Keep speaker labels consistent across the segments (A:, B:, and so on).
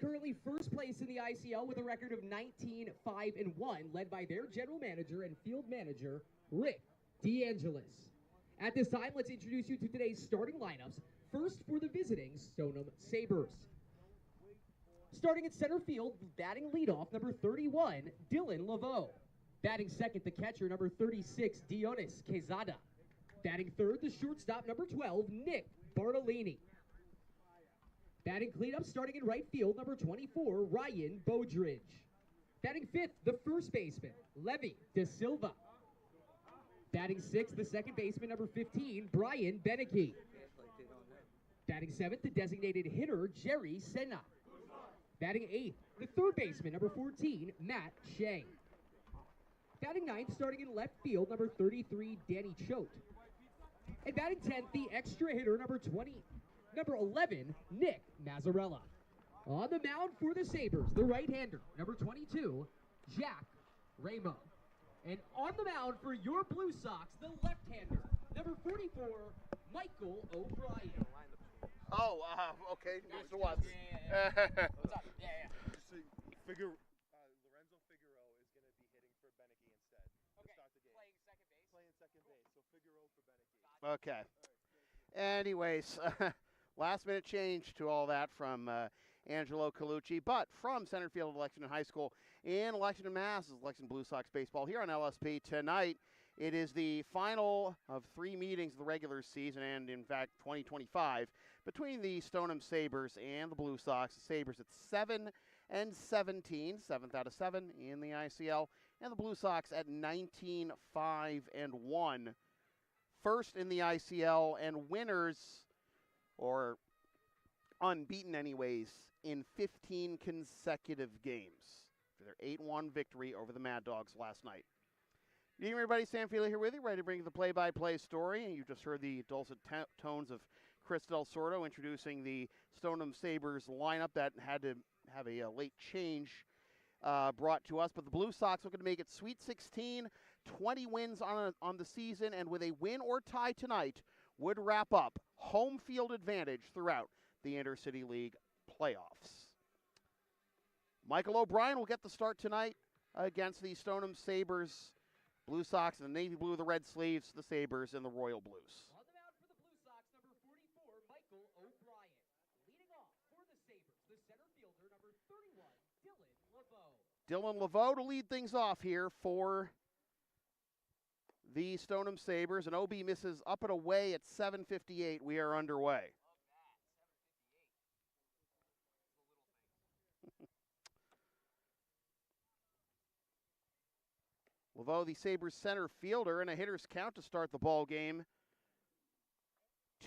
A: currently first place in the ICL with a record of 19-5-1, led by their general manager and field manager, Rick DeAngelis. At this time, let's introduce you to today's starting lineups. First for the visiting Stoneham Sabers. Starting at center field, batting leadoff, number 31, Dylan Laveau. Batting second, the catcher, number 36, Dionis Quezada. Batting third, the shortstop, number 12, Nick Bartolini. Batting cleanup, starting in right field, number 24, Ryan Bodridge. Batting fifth, the first baseman, Levy De Silva. Batting sixth, the second baseman, number 15, Brian Beneke. Batting seventh, the designated hitter, Jerry Senna. Batting eighth, the third baseman, number 14, Matt Shea. Batting ninth, starting in left field, number 33, Danny Choate. And batting 10th, the extra hitter, number 11, Nick Mazzarella. On the mound for the Sabres, the right-hander, number 22, Jack Ramo. And on the mound for your Blue Sox, the left-hander, number 44, Michael O'Brien.
B: Oh, okay. Mr. Watts.
C: What's up? Yeah.
D: Lorenzo Figueroa is going to be hitting for Beneke instead to start the game.
C: Playing second base?
D: Playing second base, so Figueroa for Beneke.
B: Okay. Anyways, last minute change to all that from Angelo Colucci, but from center field at Lexington High School in Lexington, Mass. This is Lexington Blue Sox baseball here on LSP tonight. It is the final of 3 meetings of the regular season and, in fact, 2025 between the Stoneham Sabers and the Blue Sox. The Sabers at 7-17, 7th out of 7 in the ICL, and the Blue Sox at 19-5-1, first in the ICL and winners, or unbeaten anyways, in 15 consecutive games for their 8-1 victory over the Mad Dogs last night. Good evening, everybody. Sam Feely here with you, ready to bring you the play-by-play story. And you just heard the dulcet tones of Chris Del Sordo introducing the Stoneham Sabres lineup that had to have a late change brought to us. But the Blue Sox looking to make it Sweet 16, 20 wins on the season, and with a win or tie tonight, would wrap up home field advantage throughout the Intercity League playoffs. Michael O'Brien will get the start tonight against the Stoneham Sabres. Blue Sox in the navy blue, the red sleeves, the Sabres, and the royal blues.
A: On the mound for the Blue Sox, number 44, Michael O'Brien. Leading off for the Sabres, the center fielder, number 31, Dylan Laveau.
B: Dylan Laveau to lead things off here for the Stoneham Sabres. And OB misses up and away at 7:58. We are underway. Laveau, the Sabres center fielder, and a hitter's count to start the ball game.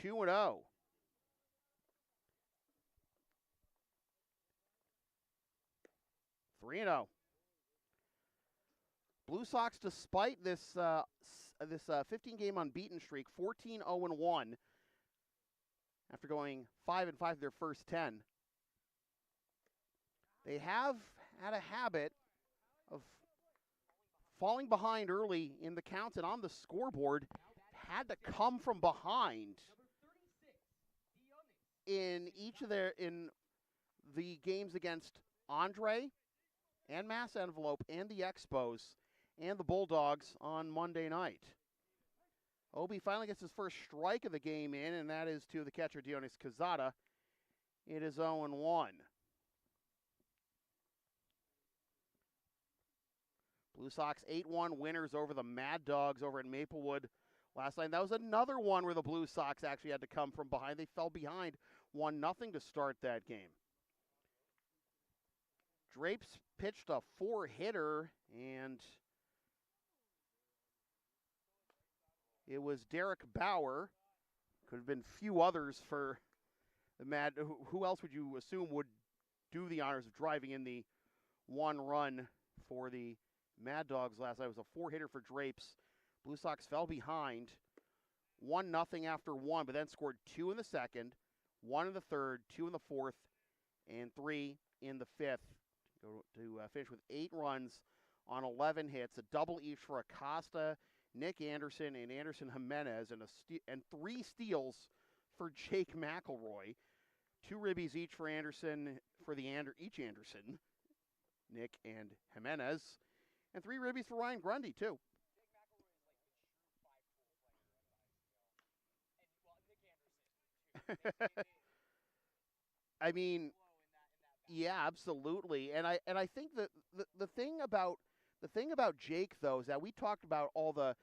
B: 2-0. (3-0). Blue Sox, despite this 15-game unbeaten streak, 14-0-1 after going 5-5 of their first 10. They have had a habit of falling behind early in the counts and on the scoreboard, had to come from behind in the games against Andre and Mass Envelope and the Expos and the Bulldogs on Monday night. Obi finally gets his first strike of the game in, and that is to the catcher, Dionis Quezada. It is 0-1. Blue Sox 8-1 winners over the Mad Dogs over at Maplewood last night. That was another one where the Blue Sox actually had to come from behind. They fell behind 1-0 to start that game. Drapes pitched a 4-hitter, and it was Derek Bauer. Could have been few others for the Mad. Who else would you assume would do the honors of driving in the 1 run for the Mad Dogs last night? It was a 4-hitter for Drapes. Blue Sox fell behind 1-0 after 1, but then scored 2 in the second, 1 in the third, 2 in the fourth, and 3 in the fifth to finish with 8 runs on 11 hits, a double each for Acosta, Nick Anderson, and Anderson Jimenez, and 3 steals for Jake McElroy. 2 ribbies each for Anderson, each Anderson, Nick and Jimenez, and 3 ribbies for Ryan Grundy, too. I mean, yeah, absolutely. And I think that the thing about Jake, though, is that we talked about all the,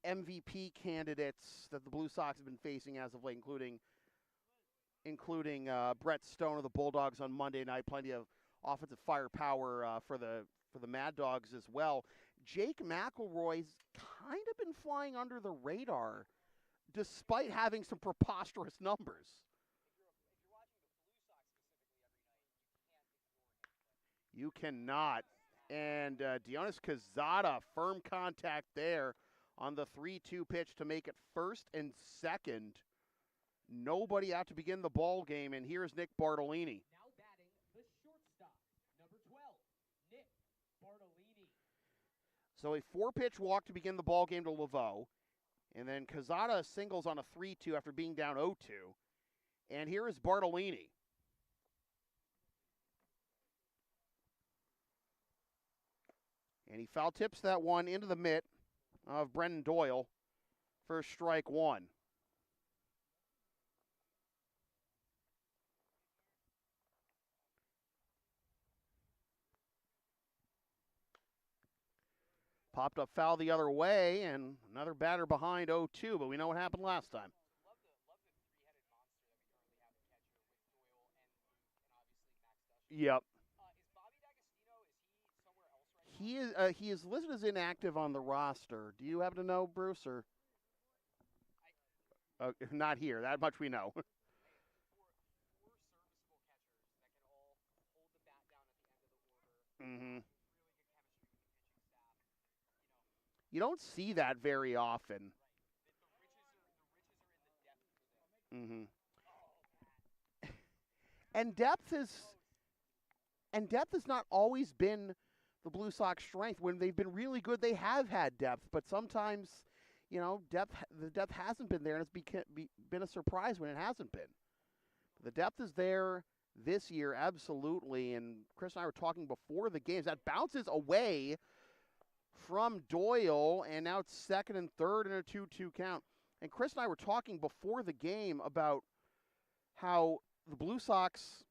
B: MVP candidates that the Blue Sox have been facing as of late, including Brett Stone of the Bulldogs on Monday night. Plenty of offensive firepower for the Mad Dogs as well. Jake McElroy's kind of been flying under the radar, despite having some preposterous numbers. You cannot. And Dionis Quezada, firm contact there on the 3-2 pitch to make it first and second. Nobody out to begin the ball game, and here's Nick Bartolini.
A: Now batting the shortstop, number 12, Nick Bartolini.
B: So a 4-pitch walk to begin the ball game to Laveau, and then Quezada singles on a 3-2 after being down 0-2. And here is Bartolini. And he foul tips that one into the mitt of Brendan Doyle for strike 1. Popped up foul the other way, and another batter behind 0-2, but we know what happened last time.
C: Love the three-headed monster that we currently have at catcher with Doyle and Luke and obviously Max Dustin.
B: Yep.
C: Is Bobby D'Agostino, is he somewhere else right now?
B: He is listed as inactive on the roster. Do you happen to know, Bruce? Or not here. That much we know.
C: Four serviceable catchers that can all hold the bat down at the end of the order.
B: Mm-hmm.
C: Really good chemistry with the pitching staff.
B: You don't see that very often.
C: The riches are in the depth for them.
B: And depth has not always been the Blue Sox strength. When they've been really good, they have had depth, but sometimes, the depth hasn't been there, and it's been a surprise when it hasn't been. The depth is there this year, absolutely, and Chris and I were talking before the games. That bounces away from Doyle, and now it's second and third in a 2-2 count. And Chris and I were talking before the game about how the Blue Sox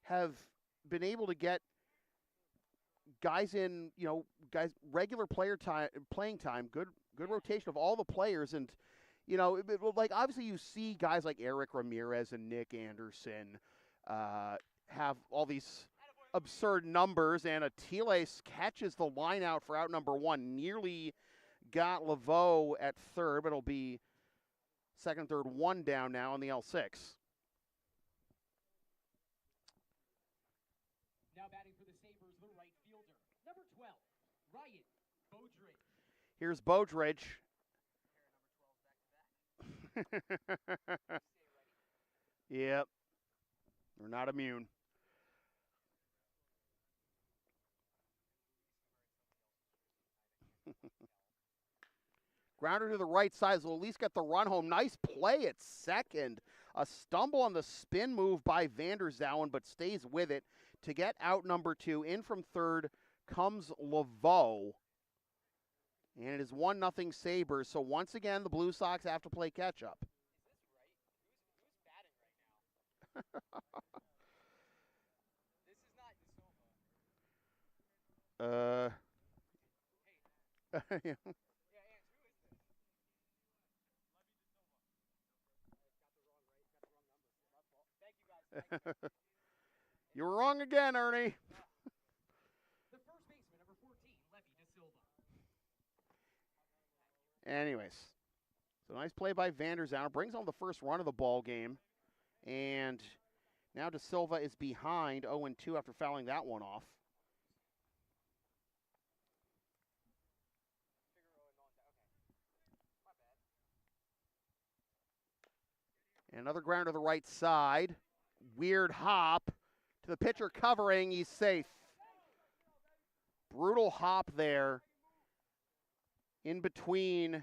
B: have been able to get guys in, regular playing time, good rotation of all the players. And, obviously you see guys like Eric Ramirez and Nick Anderson have all these absurd numbers, and Atiles catches the line out for out number 1. Nearly got Laveau at third, but it'll be second, third, 1 down now on the L6.
A: Now batting for the Sabers, the right fielder, number 12, Ryan Beaudridge.
B: Here's Beaudridge. Yep. They're not immune. Grounder to the right side, so at least get the run home. Nice play at second. A stumble on the spin move by Vander Zouwen, but stays with it to get out number 2. In from third comes Laveau. And it is 1-0 Sabres. So once again, the Blue Sox have to play catch-up.
C: Is this right? Who's batting right now? This is not DeSilva.
B: Yeah. You were wrong again, Ernie.
A: The first baseman, number 14, Levy DeSilva.
B: Anyways, so nice play by Vander Zouwen. Brings home the first run of the ball game. And now DeSilva is behind 0-2 after fouling that one off. Another ground to the right side. Weird hop to the pitcher covering. He's safe. Brutal hop there in between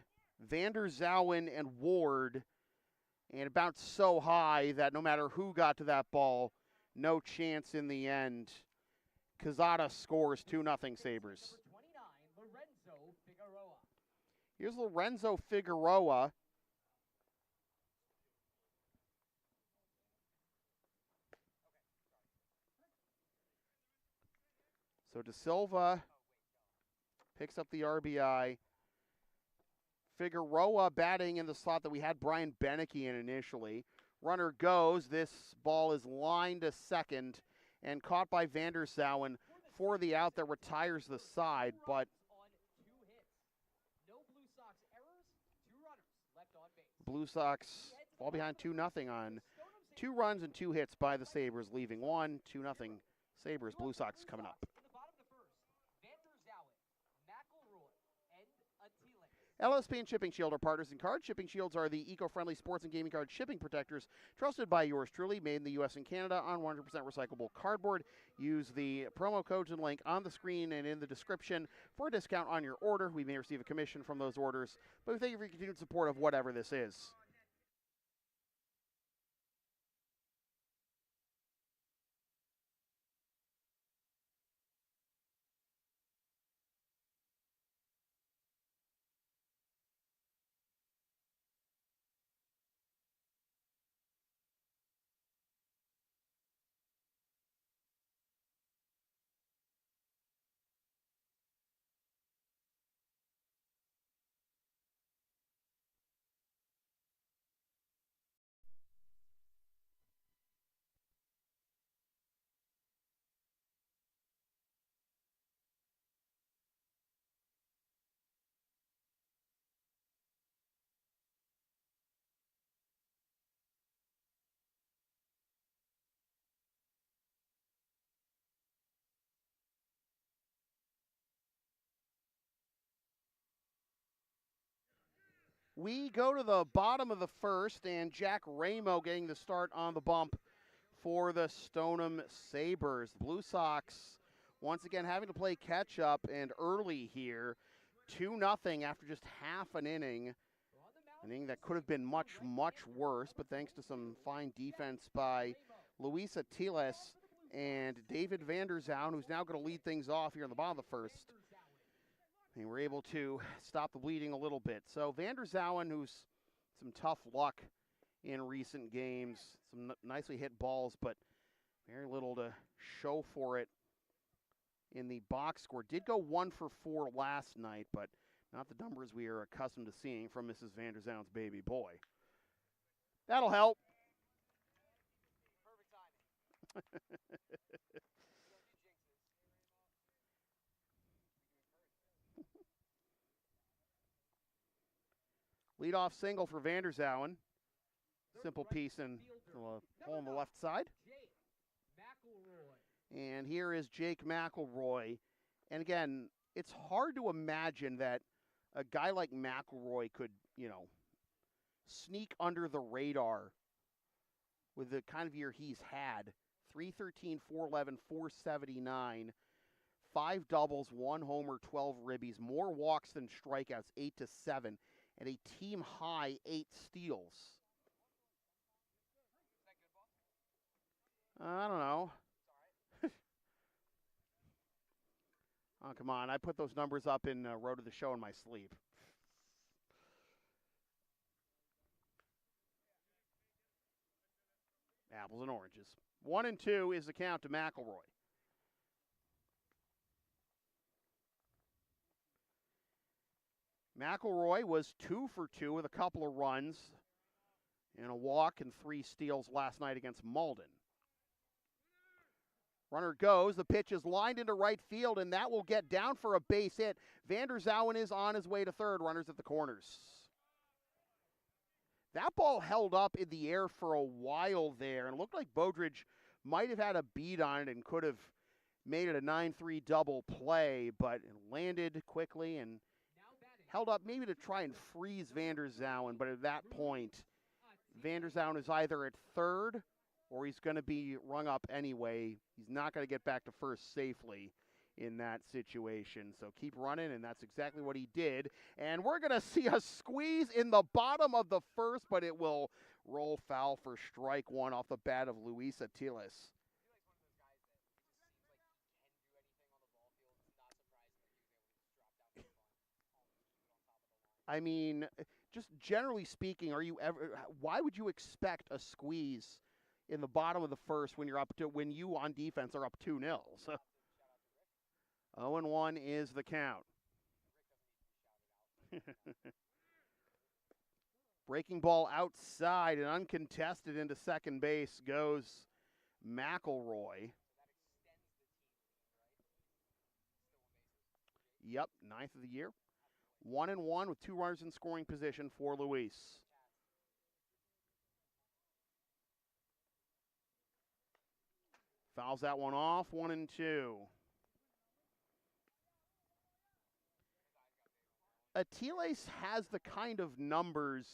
B: Vander Zouwen and Ward. And it bounced so high that no matter who got to that ball, no chance in the end. Cazada scores 2-0 Sabres.
A: Number 29, Lorenzo Figueroa.
B: Here's Lorenzo Figueroa. So De Silva picks up the RBI. Figueroa batting in the slot that we had Brian Beneke in initially. Runner goes. This ball is lined to second and caught by Vanderzauwen for the out that retires the side, but
A: On 2 hits. No Blue Sox errors, 2 runners left on base.
B: Blue Sox fall behind 2-0 on 2 runs and 2 hits by the Sabres, leaving 1, 2-0 Sabres. Blue Sox coming up.
A: In the bottom of the first, Vanderzauwen, McElroy, and Attila.
B: LSP and Shipping Shield are partners in cards. Shipping Shields are the eco-friendly sports and gaming card shipping protectors trusted by yours truly, made in the U.S. and Canada on 100% recyclable cardboard. Use the promo codes and link on the screen and in the description for a discount on your order. We may receive a commission from those orders, but we thank you for your continued support of whatever this is. We go to the bottom of the first, and Jack Ramo getting the start on the bump for the Stoneham Sabres. The Blue Sox once again having to play catch up, and early here, 2-0 after just half an inning. An inning that could have been much, much worse, but thanks to some fine defense by Luis Atiles and David Vanderzauwen, who's now going to lead things off here in the bottom of the first. And we're able to stop the bleeding a little bit. So Vanderzauwen, who's some tough luck in recent games, some nicely hit balls, but very little to show for it in the box score. Did go 1 for 4 last night, but not the numbers we are accustomed to seeing from Mrs. Vanderzauwen's baby boy. That'll help.
C: Perfect timing.
B: Leadoff single for Vanderzauwen. Simple piece and hole on the left side.
A: Jake McElroy.
B: And here is Jake McElroy. And again, it's hard to imagine that a guy like McElroy could, sneak under the radar with the kind of year he's had. 313, 411, 479, 5 doubles, 1 homer, 12 ribbies, more walks than strikeouts, 8-7, and a team high 8 steals. I don't know. Oh, come on. I put those numbers up in Road to the Show in my sleep. Apples and oranges. 1-2 is the count to McElroy. McElroy was 2 for 2 with a couple of runs and a walk and 3 steals last night against Malden. Runner goes. The pitch is lined into right field, and that will get down for a base hit. Vanderzauwen is on his way to third. Runners at the corners. That ball held up in the air for a while there, and it looked like Bodridge might have had a beat on it and could have made it a 9-3 double play, but it landed quickly and held up maybe to try and freeze Vanderzauwen, but at that point, Vanderzauwen is either at third or he's going to be rung up anyway. He's not going to get back to first safely in that situation. So keep running, and that's exactly what he did. And we're going to see a squeeze in the bottom of the first, but it will roll foul for strike one off the bat of Luis Atiles. I mean, just generally speaking, why would you expect a squeeze in the bottom of the first when when you on defense are up 2-0? So 0-1 is the count. Breaking ball outside and uncontested into second base goes McElroy. Yep, 9th of the year. 1-1 with 2 runners in scoring position for Luis. Fouls that one off, 1-2. Atiles has the kind of numbers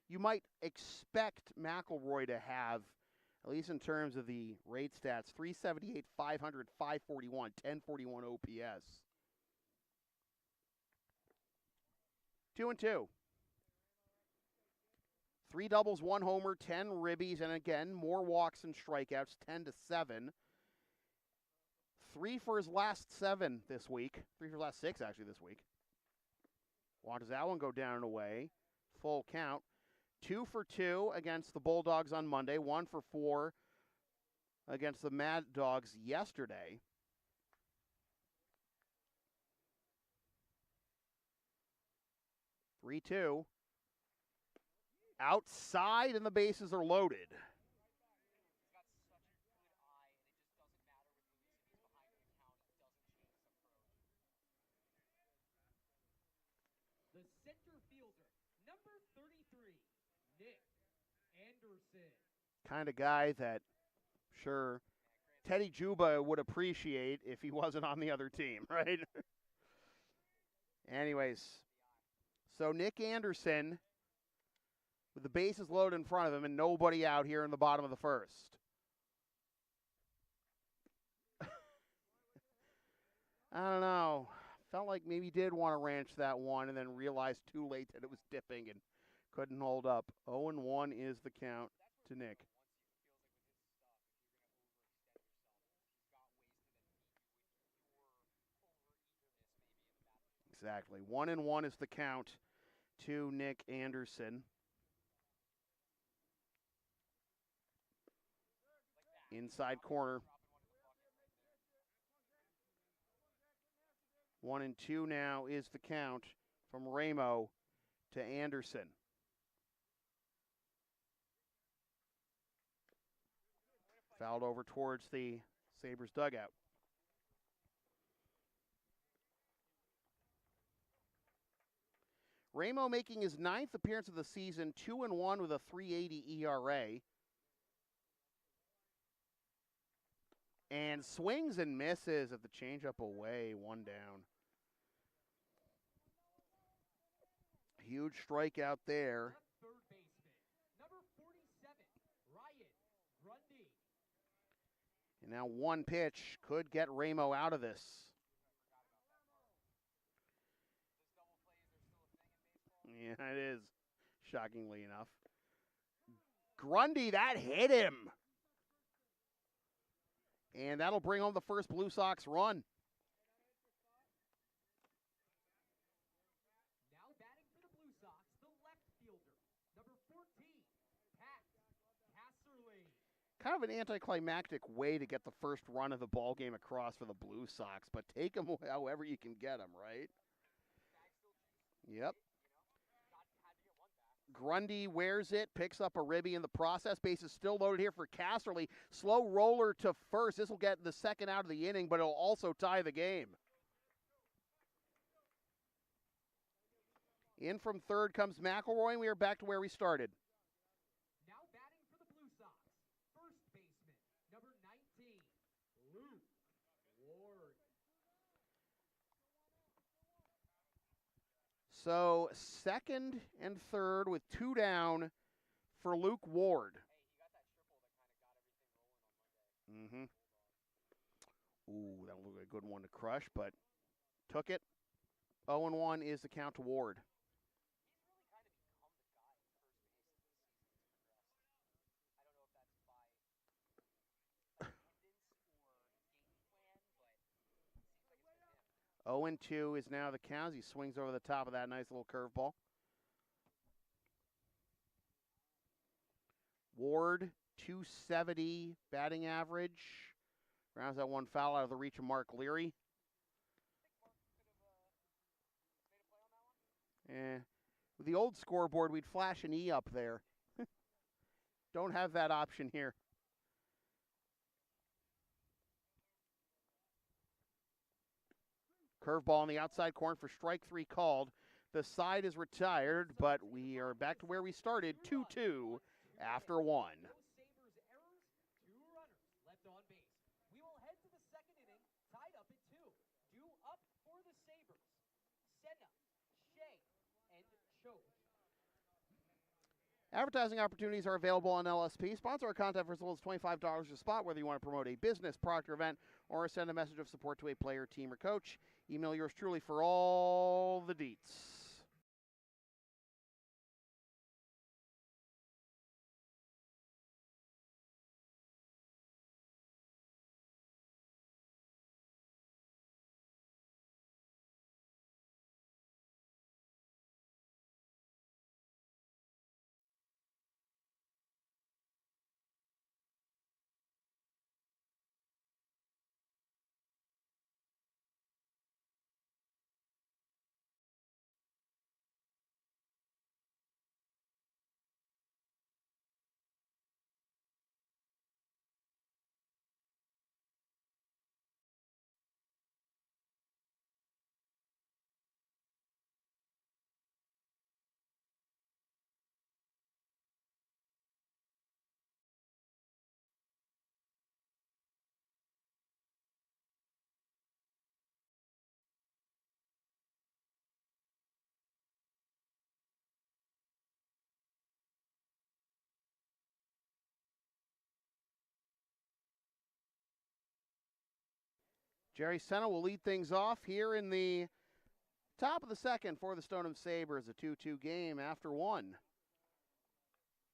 B: you might expect McElroy to have, at least in terms of the rate stats. 378, 500, 541, 1041 OPS. 2-2. 3 doubles, 1 homer, 10 ribbies, and again, more walks and strikeouts, 10-7. 3 for his last 7 this week. 3 for his last 6, actually, this week. Watches that one go down and away. Full count. 2 for 2 against the Bulldogs on Monday. 1 for 4 against the Mad Dogs yesterday. Three, 2. Outside, and the bases are loaded.
A: The center fielder, number 33, Nick Anderson.
B: Kind of guy that, sure, Teddy Juba would appreciate if he wasn't on the other team, right? Anyways, so Nick Anderson with the bases loaded in front of him and nobody out here in the bottom of the first. I don't know. Felt like maybe did want to ranch that one and then realized too late that it was dipping and couldn't hold up. 0-1 is the count to Nick. Exactly. 1-1 is the count to Nick Anderson. Inside corner. 1-2 now is the count from Ramo to Anderson. Fouled over towards the Sabres dugout. Ramo making his 9th appearance of the season, 2-1 with a 3.80 ERA. And swings and misses at the changeup away, 1 down. Huge strikeout there.
A: Third baseman, number 47, Ryan Grundy.
B: And now 1 pitch could get Ramo out of this. Yeah, it is, shockingly enough. Grundy, that hit him. And that'll bring home the first Blue Sox run.
A: Now batting for the Blue Sox, the left fielder, number 14, Pat Casserly.
B: Kind of an anticlimactic way to get the first run of the ball game across for the Blue Sox, but take them however you can get them, right? Yep. Grundy wears it, picks up a ribby in the process. Base is still loaded here for Casserly. Slow roller to first. This will get the second out of the inning, but it'll also tie the game. In from third comes McElroy, and we are back to where we started.
A: Now batting for the Blue Sox, first baseman, number 19, Luke Ward.
B: So second and third with 2 down for Luke Ward. Mm-hmm. Ooh, that looked like a good one to crush, but took it. 0-1 is the count to Ward. 0-2 is now the Cows. He swings over the top of that nice little curveball. Ward, 270 batting average. Rounds that one foul out of the reach of Mark Leary. With the old scoreboard, we'd flash an E up there. Don't have that option here. Curveball on the outside corner for strike 3 called. The side is retired, but we are back to where we started, 2-2 after 1.
A: Sabers errors, 2 runners left on base. We will head to the second inning, tied up at 2. Due up for the Sabers, Senna, Shea, and Choate.
B: Advertising opportunities are available on LSP. Sponsor our content for as little as $25 a spot, whether you want to promote a business, product, or event, or send a message of support to a player, team, or coach. Email yours truly for all the deets. Jerry Senna will lead things off here in the top of the second for the Stoneham Sabers, a 2-2 game after 1.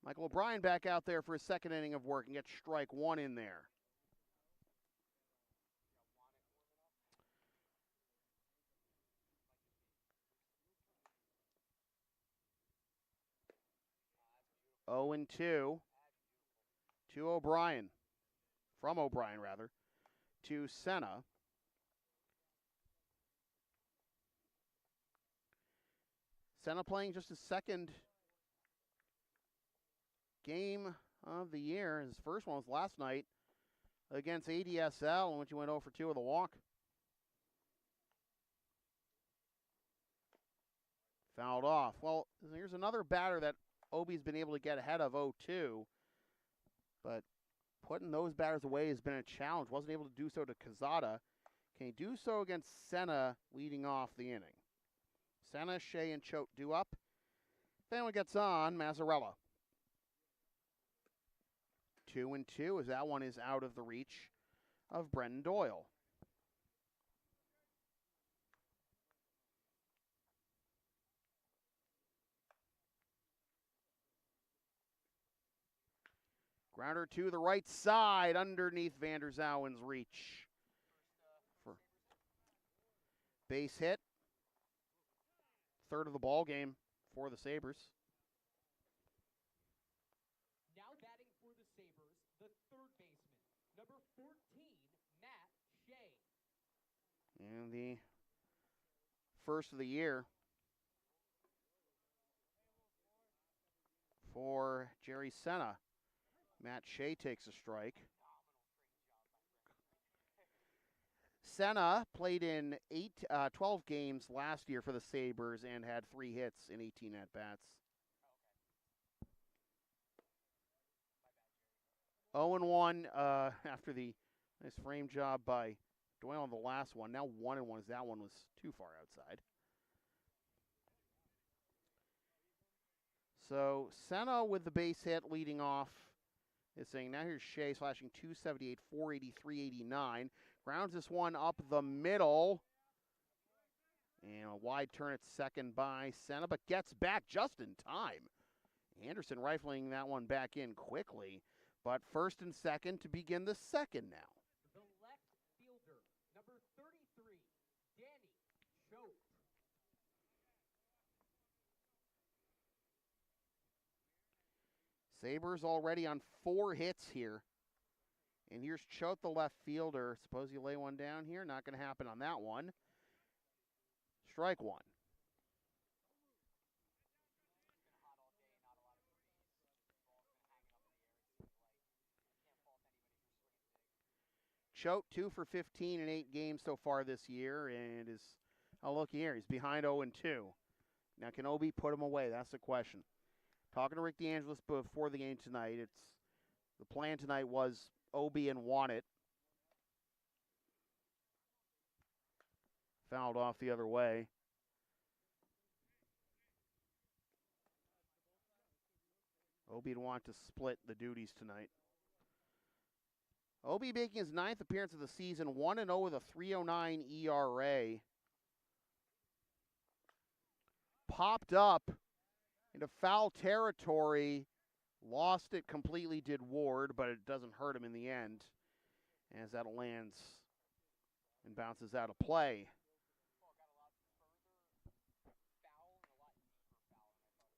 B: Michael O'Brien back out there for his second inning of work and gets strike 1 in there. Oh and 2 to O'Brien, from O'Brien rather, to Senna. Senna playing just his second game of the year. His first one was last night against ADSL, in which he went 0 for 2 with a walk. Fouled off. Well, here's another batter that Obi's been able to get ahead of 0-2, but putting those batters away has been a challenge. Wasn't able to do so to Cazada. Can he do so against Senna leading off the inning? Senna, Shea, and Choate due up. Then when it gets on, Mazzarella. 2-2 as that one is out of the reach of Brendan Doyle. Grounder to the right side underneath Vander Zouwen's reach. For base hit. Third of the ball game for the Sabers.
A: Now batting for the Sabers, the third baseman, number 14, Matt Shea.
B: And the first of the year for Jerry Senna. Matt Shea takes a strike. Senna played in 12 games last year for the Sabres and had 3 hits in 18 at-bats. 0-1 after the nice frame job by Doyle on the last one. Now 1-1 as that one was too far outside. So Senna with the base hit leading off is saying, now here's Shea slashing 278, 483, 89. Grounds this one up the middle. And a wide turn at second by Senna, but gets back just in time. Anderson rifling that one back in quickly. But first and second to begin the second now.
A: The left fielder, number 33, Danny
B: Sabers already on 4 hits here. And here's Choate, the left fielder. Suppose you lay one down here. Not going to happen on that one. Strike one. Choate 2 for 15 in 8 games so far this year, and is, oh, look here, he's behind 0-2. Now, can Obi put him away? That's the question. Talking to Rick DeAngelis before the game tonight, the plan tonight was Obi and Wannett. Fouled off the other way. Obi'd want to split the duties tonight. Obi making his 9th appearance of the season, 1-0 with a 3.09 ERA. Popped up into foul territory, lost it completely, did Ward, but it doesn't hurt him in the end as that lands and bounces out of play.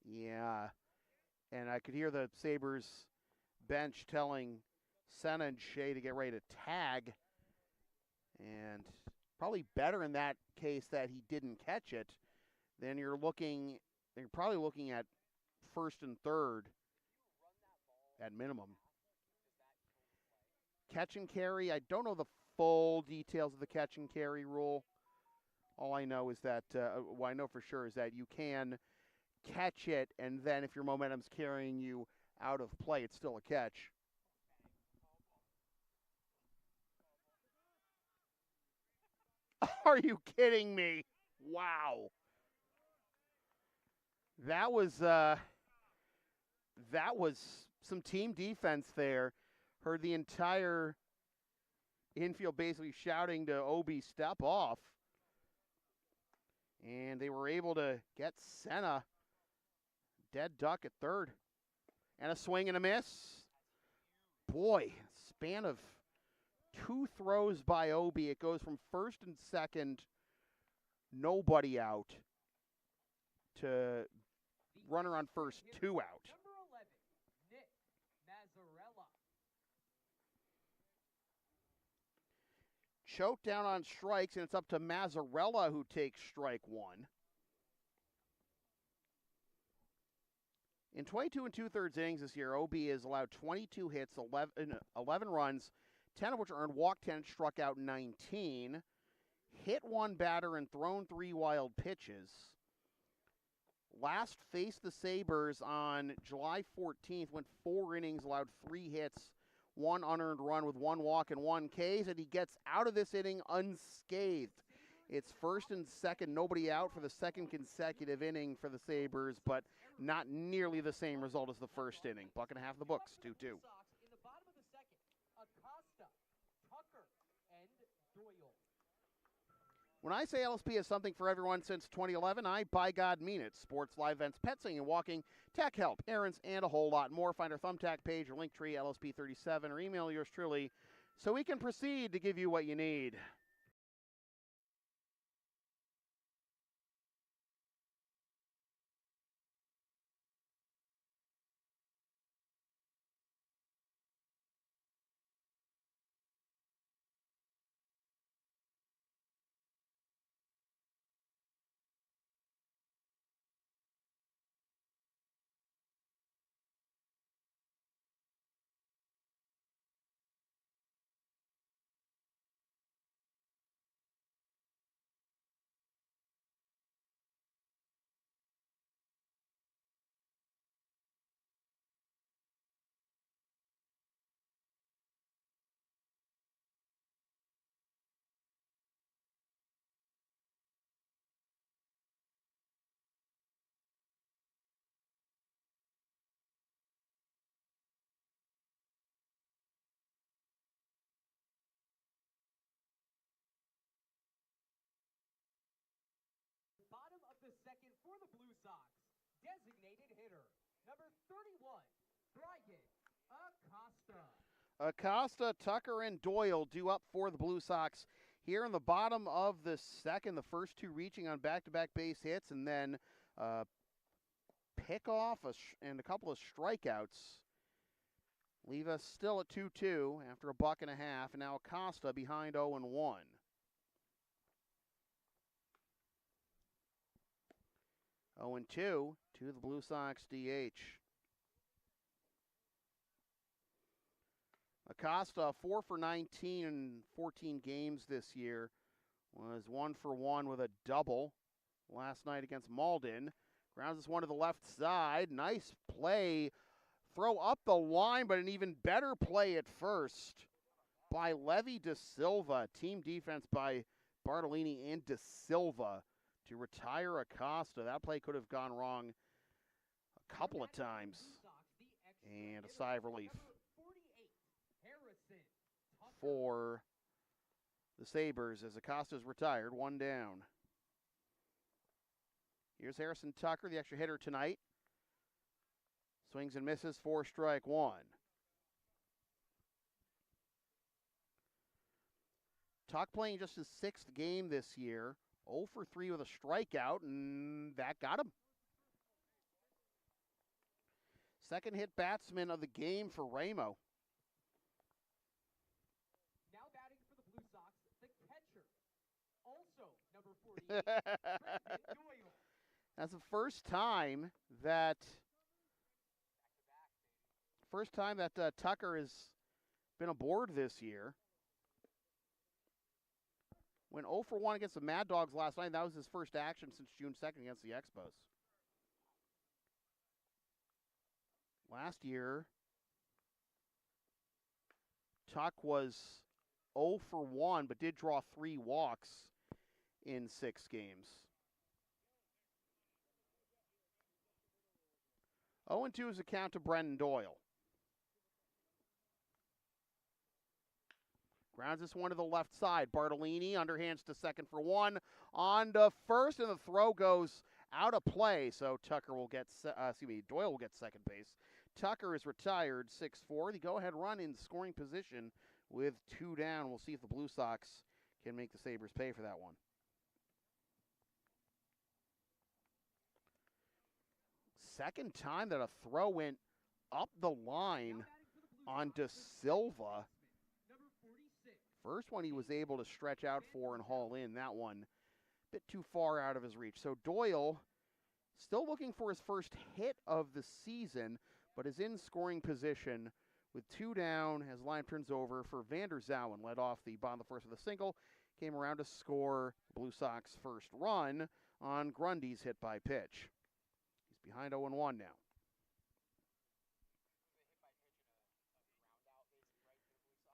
B: Yeah, and I could hear the Sabres bench telling Senna and Shea to get ready to tag, and probably better in that case that he didn't catch it. Then you're probably looking at first and third at minimum. Catch and carry, I don't know the full details of the catch and carry rule. All I know is that, what I know for sure is that you can catch it, and then if your momentum's carrying you out of play, it's still a catch. Are you kidding me? Wow. That was some team defense there. Heard the entire infield basically shouting to Obi, step off. And they were able to get Senna dead duck at third. And a swing and a miss. Boy, span of 2 throws by Obi. It goes from first and second, nobody out, to runner on first, 2 out.
A: Number 11, Nick Mazzarella.
B: Choate down on strikes, and it's up to Mazzarella who takes strike 1. In 22 2/3 innings this year, OB has allowed 22 hits, 11 runs, 10 of which are earned, walked 10, struck out 19, hit 1 batter, and thrown 3 wild pitches. Last faced the Sabres on July 14th, went 4 innings, allowed 3 hits, 1 unearned run with 1 walk and 1 Ks, and he gets out of this inning unscathed. It's first and second, nobody out for the second consecutive inning for the Sabres, but not nearly the same result as the first inning. Buck and a half of the books, 2-2.
A: In the bottom of the second, Acosta, Tucker, and Doyle.
B: When I say LSP is something for everyone since 2011, I, by God, mean it. Sports, live events, pet sitting and walking, tech help, errands, and a whole lot more. Find our Thumbtack page or Linktree, LSP37, or email yours truly so we can proceed to give you what you need.
A: Bottom of the second for the Blue Sox, designated hitter, number 31, Brian Acosta.
B: Acosta, Tucker, and Doyle due up for the Blue Sox here in the bottom of the second. The first 2 reaching on back-to-back base hits, and then pick off and a couple of strikeouts Leave us still at 2-2 after a buck and a half, and now Acosta behind 0-1. 0-2 to the Blue Sox DH. Acosta, 4 for 19 in 14 games this year, was 1 for 1 with a double last night against Malden. Grounds this one to the left side. Nice play. Throw up the line, but an even better play at first by Levy De Silva. Team defense by Bartolini and De Silva to retire Acosta. That play could have gone wrong a couple of times. And a sigh of relief for the Sabres as Acosta's retired, 1 down. Here's Harrison Tucker, the extra hitter tonight. Swings and misses, 4 strike 1. Tuck playing just his 6th game this year. 0 for 3 with a strikeout, and that got him. Second hit batsman of the game for Ramo.
A: Now batting for the Blue Sox, the catcher. Also, number 48, Doyle.
B: That's the first time that Tucker has been aboard this year. Went 0 for 1 against the Mad Dogs last night. That was his first action since June 2nd against the Expos. Last year, Tuck was 0 for 1, but did draw 3 walks in 6 games. 0-2 is a count to Brendan Doyle. Grounds this one to the left side. Bartolini underhands to second for 1. On to first, and the throw goes out of play. So Doyle will get second base. Tucker is retired, 6-4. The go-ahead run in scoring position with 2 down. We'll see if the Blue Sox can make the Sabres pay for that one. Second time that a throw went up the line on De Silva. First one he was able to stretch out for and haul in. That one a bit too far out of his reach. So Doyle still looking for his first hit of the season, but is in scoring position with 2 down as line turns over for Vander Zowen. Led off the bottom of the first with a single. Came around to score Blue Sox first run on Grundy's hit by pitch. He's behind 0-1 now.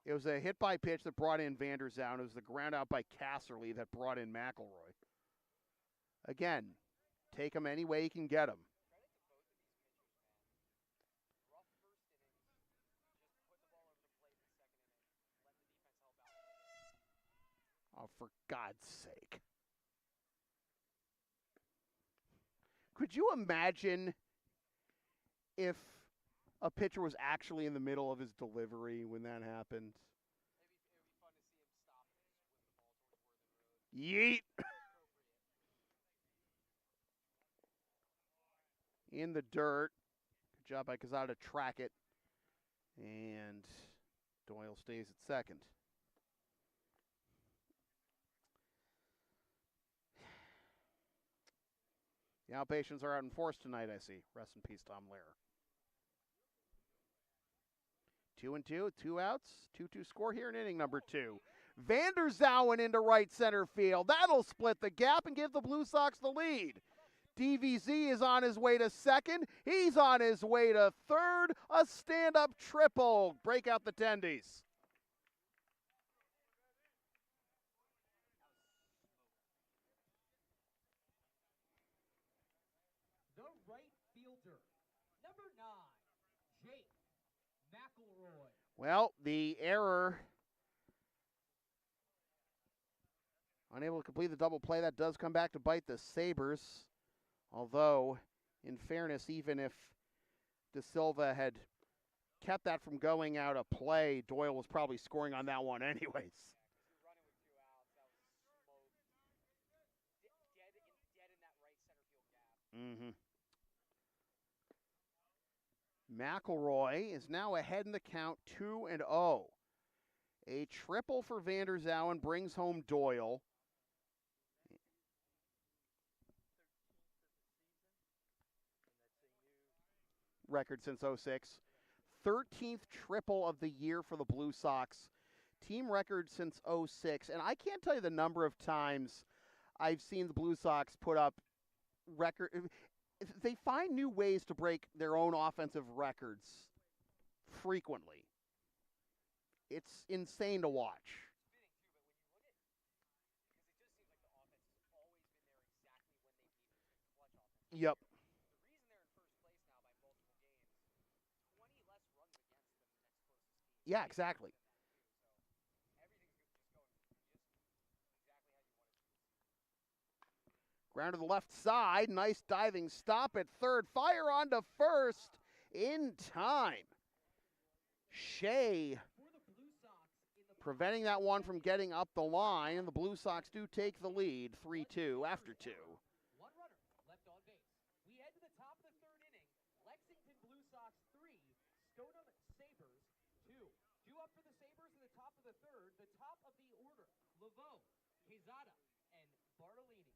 B: It was a hit by pitch that brought in Vander Zowen. It was the ground out by Casserly that brought in McElroy. Again, take him any way you can get him. Oh, for God's sake. Could you imagine if a pitcher was actually in the middle of his delivery when that happened? Yeet! In the dirt. Good job by Cazada to track it. And Doyle stays at second. The outpatients are out in force tonight, I see. Rest in peace, Tom Lehrer. 2-2, 2 outs, 2-2 score here in inning number 2. Vander Zowen into right center field. That'll split the gap and give the Blue Sox the lead. DVZ is on his way to second. He's on his way to third. A stand-up triple. Break out the tendies.
A: The right fielder, number 9, Jake McElroy.
B: Well, the error. Unable to complete the double play. That does come back to bite the Sabres. Although, in fairness, even if De Silva had kept that from going out of play, Doyle was probably scoring on that one anyways.
C: Running with 2 outs, that was dead in that right center field gap.
B: McElroy is now ahead in the count 2-0. A triple for Van der Zouwen brings home Doyle. Record since 06. 13th triple of the year for the Blue Sox. Team record since 06. And I can't tell you the number of times I've seen the Blue Sox put up record. They find new ways to break their own offensive records frequently. It's insane to watch. Yep. Yeah, exactly. Ground to the left side. Nice diving stop at third. Fire on to first in time. Shea preventing that one from getting up the line. And the Blue Sox do take the lead 3-2 after 2.
A: One runner left on base. We head to the top of the third inning. Lexington Blue Sox 3, Stoneham Sabers 2. Due up for the Sabers in the top of the third, the top of the order, Laveau, Quezada, and Bartolini.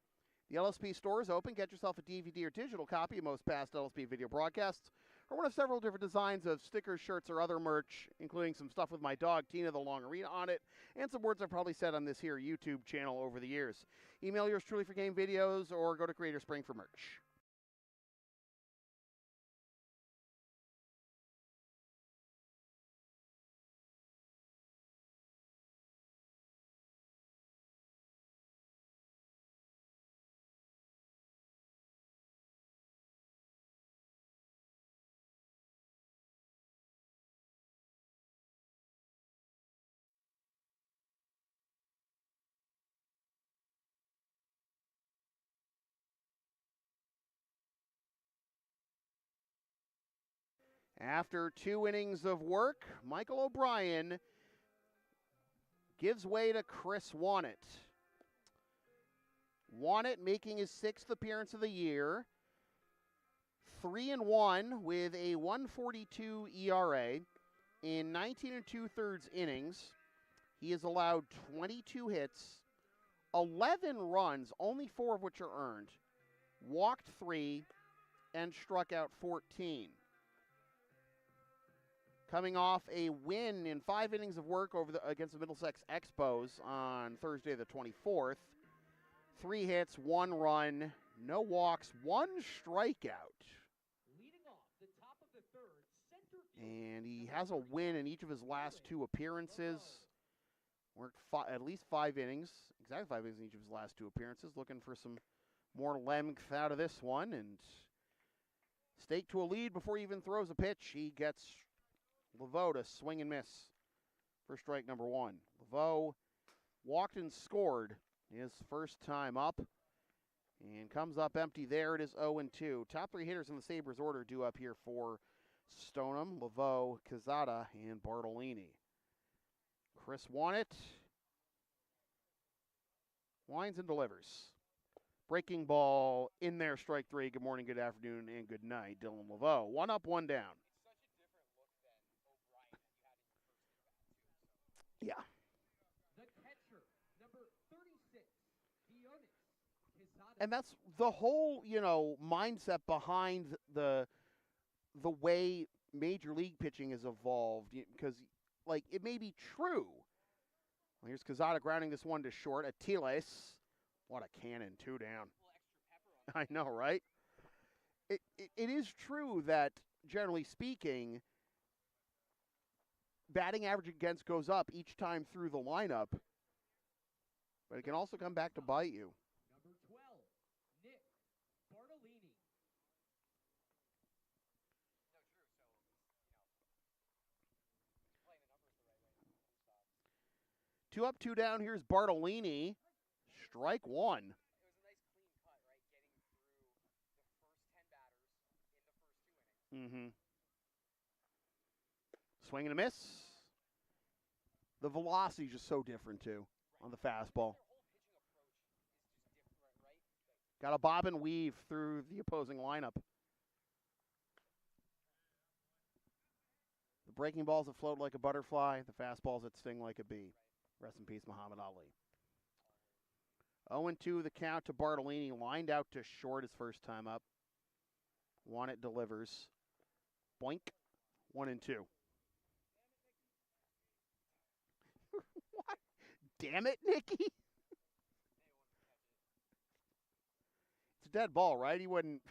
B: The LSP store is open. Get yourself a DVD or digital copy of most past LSP video broadcasts, or one of several different designs of stickers, shirts, or other merch, including some stuff with my dog, Tina the Long Arena, on it, and some words I've probably said on this here YouTube channel over the years. Email yours truly for game videos, or go to Creator Spring for merch. After 2 innings of work, Michael O'Brien gives way to Chris Wannett. Wannett making his 6th appearance of the year. 3-1 with a 1.42 ERA in 19 2/3 innings. He has allowed 22 hits, 11 runs, only 4 of which are earned, walked 3, and struck out 14. Coming off a win in 5 innings of work against the Middlesex Expos on Thursday the 24th. 3 hits, 1 run, no walks, 1 strikeout.
A: Leading off the top of the third, center field.
B: And he has a win in each of his last 2 appearances. Worked at least 5 innings, exactly 5 innings in each of his last 2 appearances. Looking for some more length out of this one. And staked to a lead before he even throws a pitch. He gets Laveau to swing and miss for strike number 1. Laveau walked and scored his first time up and comes up empty. There it is 0-2. Top 3 hitters in the Sabres order due up here for Stoneham, Laveau, Quezada, and Bartolini. Chris Wannett winds and delivers. Breaking ball in there, strike 3. Good morning, good afternoon, and good night. Dylan Laveau. 1 up, 1 down. Yeah.
A: The catcher, number 36, Quezada.
B: And that's the whole, mindset behind the way Major League pitching has evolved. Because, it may be true. Well, here's Quezada grounding this one to short. Atiles. What a cannon. 2 down. I know, right? It is true that, generally speaking, batting average against goes up each time through the lineup, but it can also come back to bite you.
A: Number 12, Nick Bartolini.
B: Two up, 2 down. Here's Bartolini. Strike 1.
C: It was a nice clean cut, right? Getting through the first 10 batters in the first 2 innings.
B: Swing and a miss. The velocity is just so different, too, on the fastball. Got to bob and weave through the opposing lineup. The breaking balls that float like a butterfly, the fastballs that sting like a bee. Rest in peace, Muhammad Ali. 0-2 the count to Bartolini, lined out to short his first time up. It delivers. Boink. 1-2. What? Damn it, Nicky. It's a dead ball, right? He wouldn't.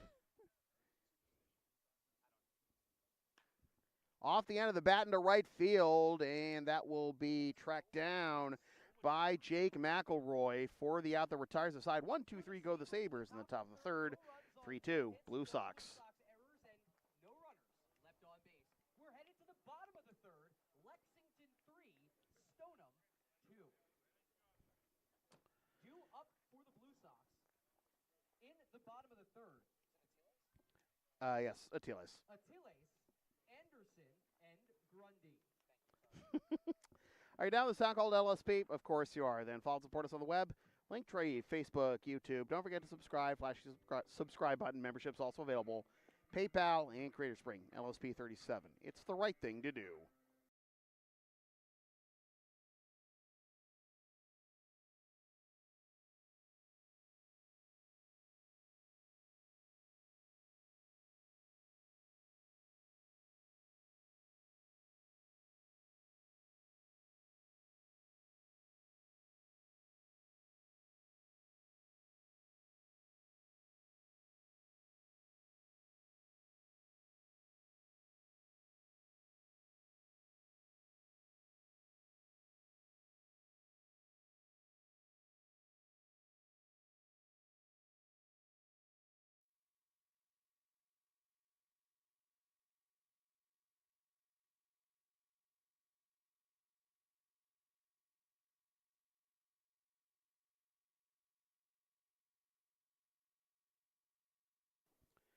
B: Off the end of the bat into right field, and that will be tracked down by Jake McElroy for the out that retires the side. 1-2-3 go the Sabers in the top of the third. 3-2 Blue Sox.
A: Errors and no runners left on base. We're headed to the bottom of the third. Lexington 3, Stoneham 2. Due up for the Blue Sox in the bottom of the third.
B: Yes, Atiles.
A: Anderson, and Grundy.
B: Are you down with the sound called LSP? Of course you are. Then follow, support us on the web. Linktree, Facebook, YouTube. Don't forget to subscribe. Flash the subscribe button. Membership's also available. PayPal and Creator Spring. LSP 37. It's the right thing to do.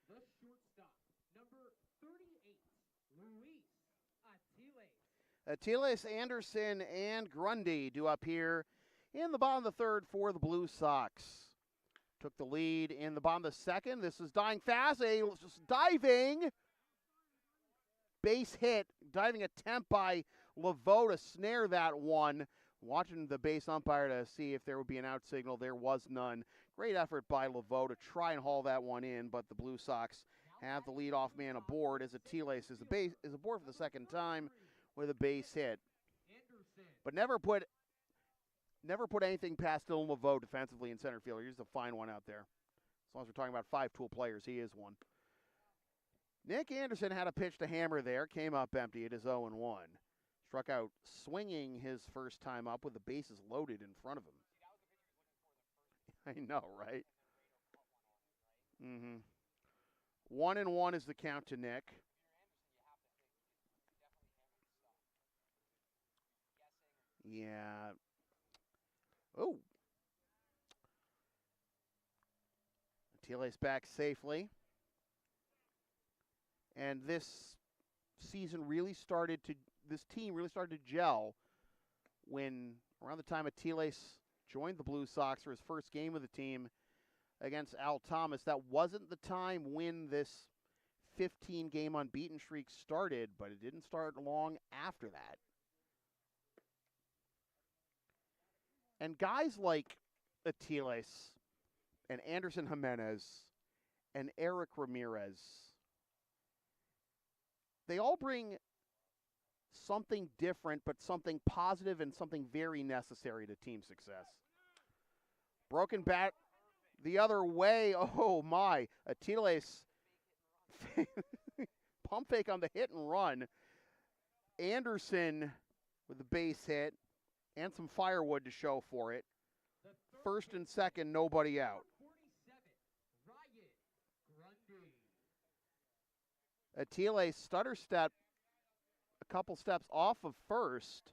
A: The shortstop, number 38, Luis Atiles.
B: Atiles, Anderson, and Grundy do up here in the bottom of the third for the Blue Sox. Took the lead in the bottom of the second. This is dying fast. A diving base hit. Diving attempt by Laveau to snare that one. Watching the base umpire to see if there would be an out signal. There was none. Great effort by Laveau to try and haul that one in, but the Blue Sox have the leadoff man aboard as Atiles is aboard for the second time with a base hit. But never put anything past Dylan Laveau defensively in center field. He's a fine one out there. As long as we're talking about five-tool players, he is one. Nick Anderson had a pitch to hammer there. Came up empty. It is 0-1. Struck out swinging his first time up with the bases loaded in front of him. I know, right? 1-1 is the count to Nick. Yeah. Oh. Atiles back safely. And this team really started to gel when around the time Atiles joined the Blue Sox for his first game with the team against Al Thomas. That wasn't the time when this 15-game unbeaten streak started, but it didn't start long after that. And guys like Atiles and Anderson Jimenez and Eric Ramirez, they all bring something different, but something positive and something very necessary to team success. Broken bat the other way. Oh, my. Atiles pump fake on the hit and run. Anderson with the base hit and some firewood to show for it. First and second, nobody out. Atiles stutter step a couple steps off of first,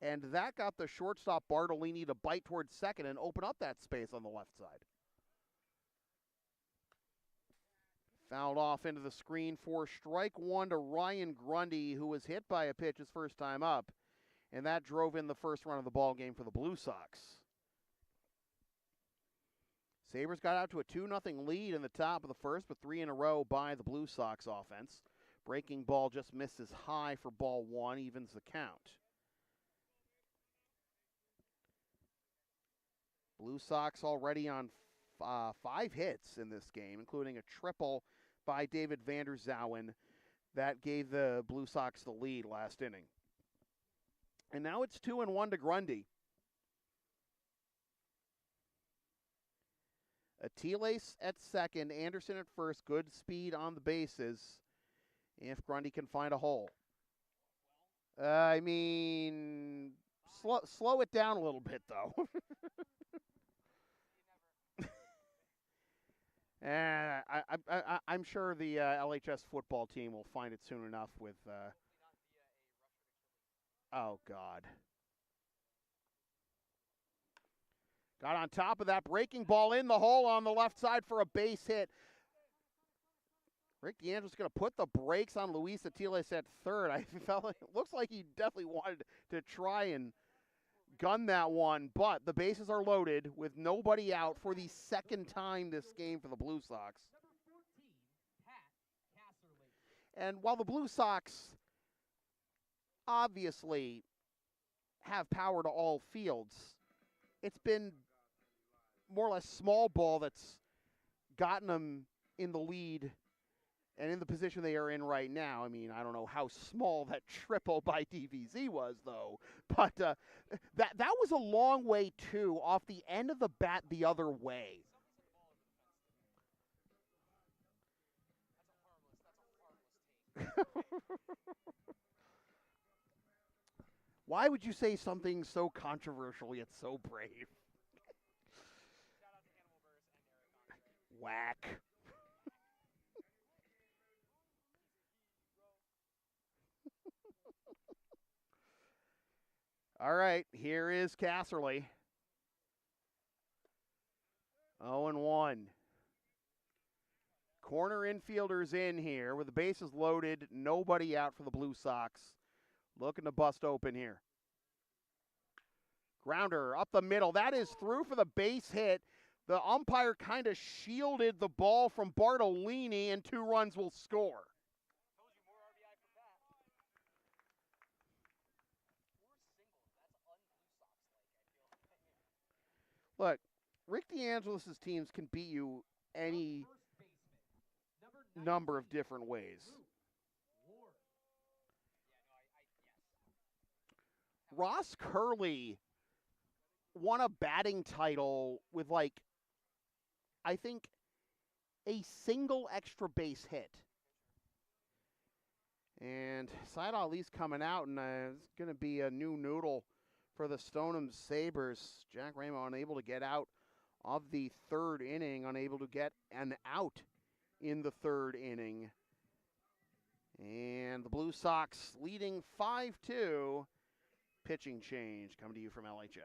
B: and that got the shortstop Bartolini to bite towards second and open up that space on the left side. Fouled off into the screen for strike one to Ryan Grundy, who was hit by a pitch his first time up, and that drove in the first run of the ball game for the Blue Sox. Sabres got out to a 2-0 lead in the top of the first, with 3 in a row by the Blue Sox offense. Breaking ball just misses high for ball one, evens the count. Blue Sox already on 5 hits in this game, including a triple by David Vander Zowen that gave the Blue Sox the lead last inning. And now it's 2-1 to Grundy. Atiles at second, Anderson at first, good speed on the bases if Grundy can find a hole. I mean, slow it down a little bit, though. I'm sure the LHS football team will find it soon enough with... oh, God. Got on top of that, breaking ball in the hole on the left side for a base hit. Rick DeAngelis going to put the brakes on Luis Atiles at third. I felt like, it looks like he definitely wanted to try and gun that one, but the bases are loaded with nobody out for the second time this game for the Blue Sox. And while the Blue Sox obviously have power to all fields, it's been more or less small ball that's gotten them in the lead and in the position they are in right now. I mean, I don't know how small that triple by DVZ was, though. But that was a long way, too, off the end of the bat the other way. Why would you say something so controversial yet so brave? Whack. All right, here is Casserly. 0-1. Corner infielders in here with the bases loaded, nobody out for the Blue Sox. Looking to bust open here. Grounder up the middle. That is through for the base hit. The umpire kind of shielded the ball from Bartolini, and 2 runs will score. Look, Rick DeAngelis' teams can beat you any number of different ways. Ross Curley won a batting title with, like, I think, a single extra base hit. And Said Ali's coming out, and it's going to be a new noodle for the Stoneham Sabers. Jack Ramo unable to get out of the 3rd inning, unable to get an out in the 3rd inning. And the Blue Sox leading 5-2. Pitching change coming to you from LHS.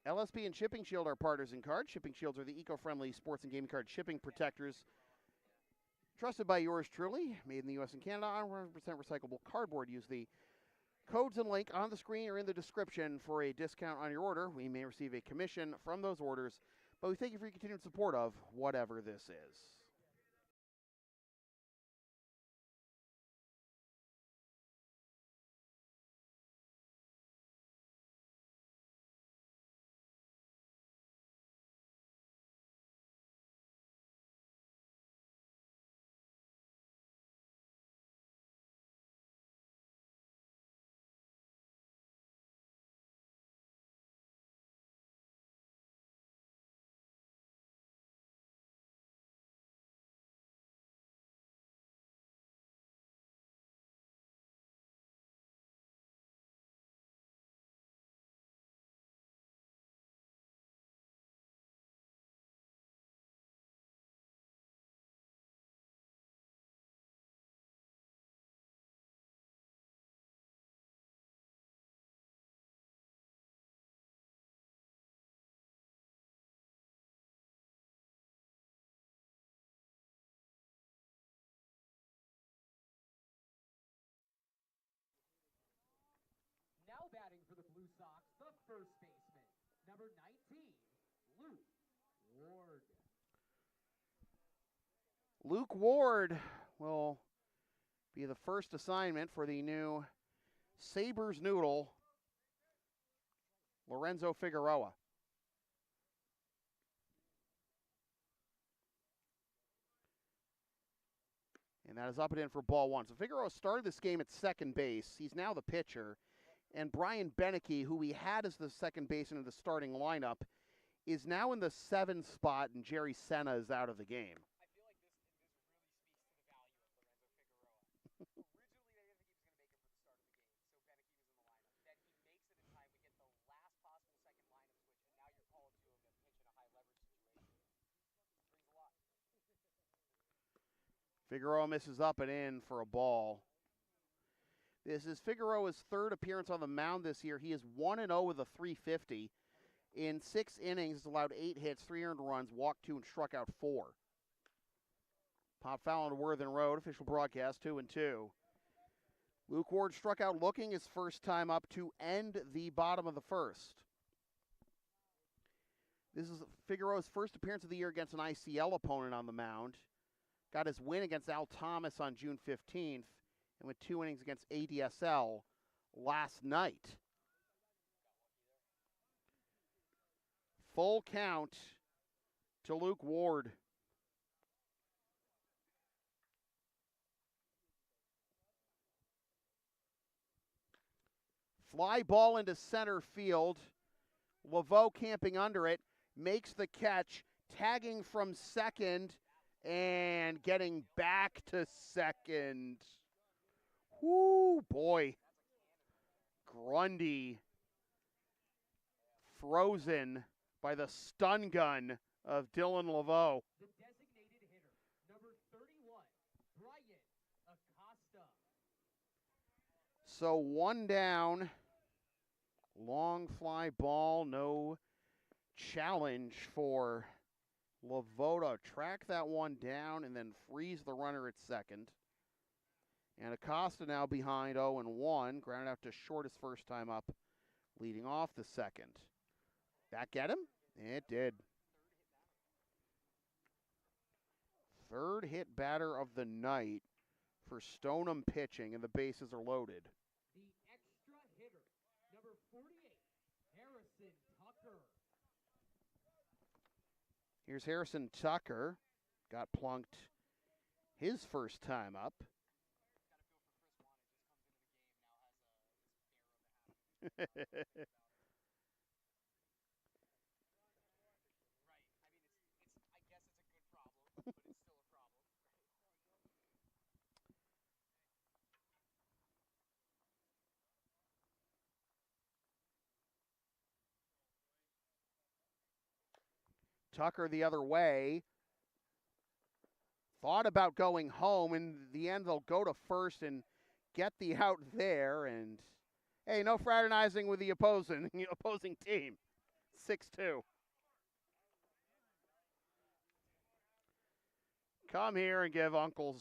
B: LSP and Shipping Shield are partners in cards. Shipping Shields are the eco-friendly sports and gaming card shipping protectors trusted by yours truly. Made in the U.S. and Canada on 100% recyclable cardboard. Use the codes and link on the screen or in the description for a discount on your order. We may receive a commission from those orders, but we thank you for your continued support of whatever this is.
A: number 19, Luke Ward.
B: Luke Ward will be the first assignment for the new Sabers noodle, Lorenzo Figueroa. And that is up and in for ball one. So Figueroa started this game at second base. He's now the pitcher. And Brian Beneke, who we had as the second baseman in the starting lineup, is now in the 7th spot, and Jerry Senna is out of the game.
C: I feel like this really speaks to the value of Lorenzo Figueroa. Originally, they didn't think he was going to make it for the start of the game, so Beneke was in the lineup. Then he makes it in time. We get the last possible second lineup switch, and now you're calling to him to pitch in a high leverage situation. Brings a lot.
B: Figueroa misses up and in for a ball. This is Figueroa's third appearance on the mound this year. He is 1-0 with a .350. In 6 innings, he's allowed 8 hits, 3 earned runs, walked 2, and struck out 4. Pop foul on Worthen Road, official broadcast, 2-2. Luke Ward struck out looking his first time up to end the bottom of the first. This is Figueroa's first appearance of the year against an ICL opponent on the mound. Got his win against Al Thomas on June 15th, and with 2 innings against ADSL last night. Full count to Luke Ward. Fly ball into center field. Laveau camping under it, makes the catch, tagging from second, and getting back to second. Whoo, boy. Grundy frozen by the stun gun of Dylan Laveau.
A: The designated hitter, number 31, Brian Acosta.
B: So 1 down, long fly ball, no challenge for Laveau to track that one down and then freeze the runner at second. And Acosta now behind 0-1, grounded out to short his first time up, leading off the second. That get him? It did. Third hit batter of the night for Stoneham pitching, and the bases are loaded.
A: The extra hitter, number 48, Harrison Tucker.
B: Here's Harrison Tucker. Got plunked his first time up.
C: Right. I mean, it's I guess it's a good problem, but it's still a problem.
B: Tucker the other way. Thought about going home. In the end, they'll go to first and get the out there. And, hey, no fraternizing with the opposing team. 6-2. Come here and give Uncle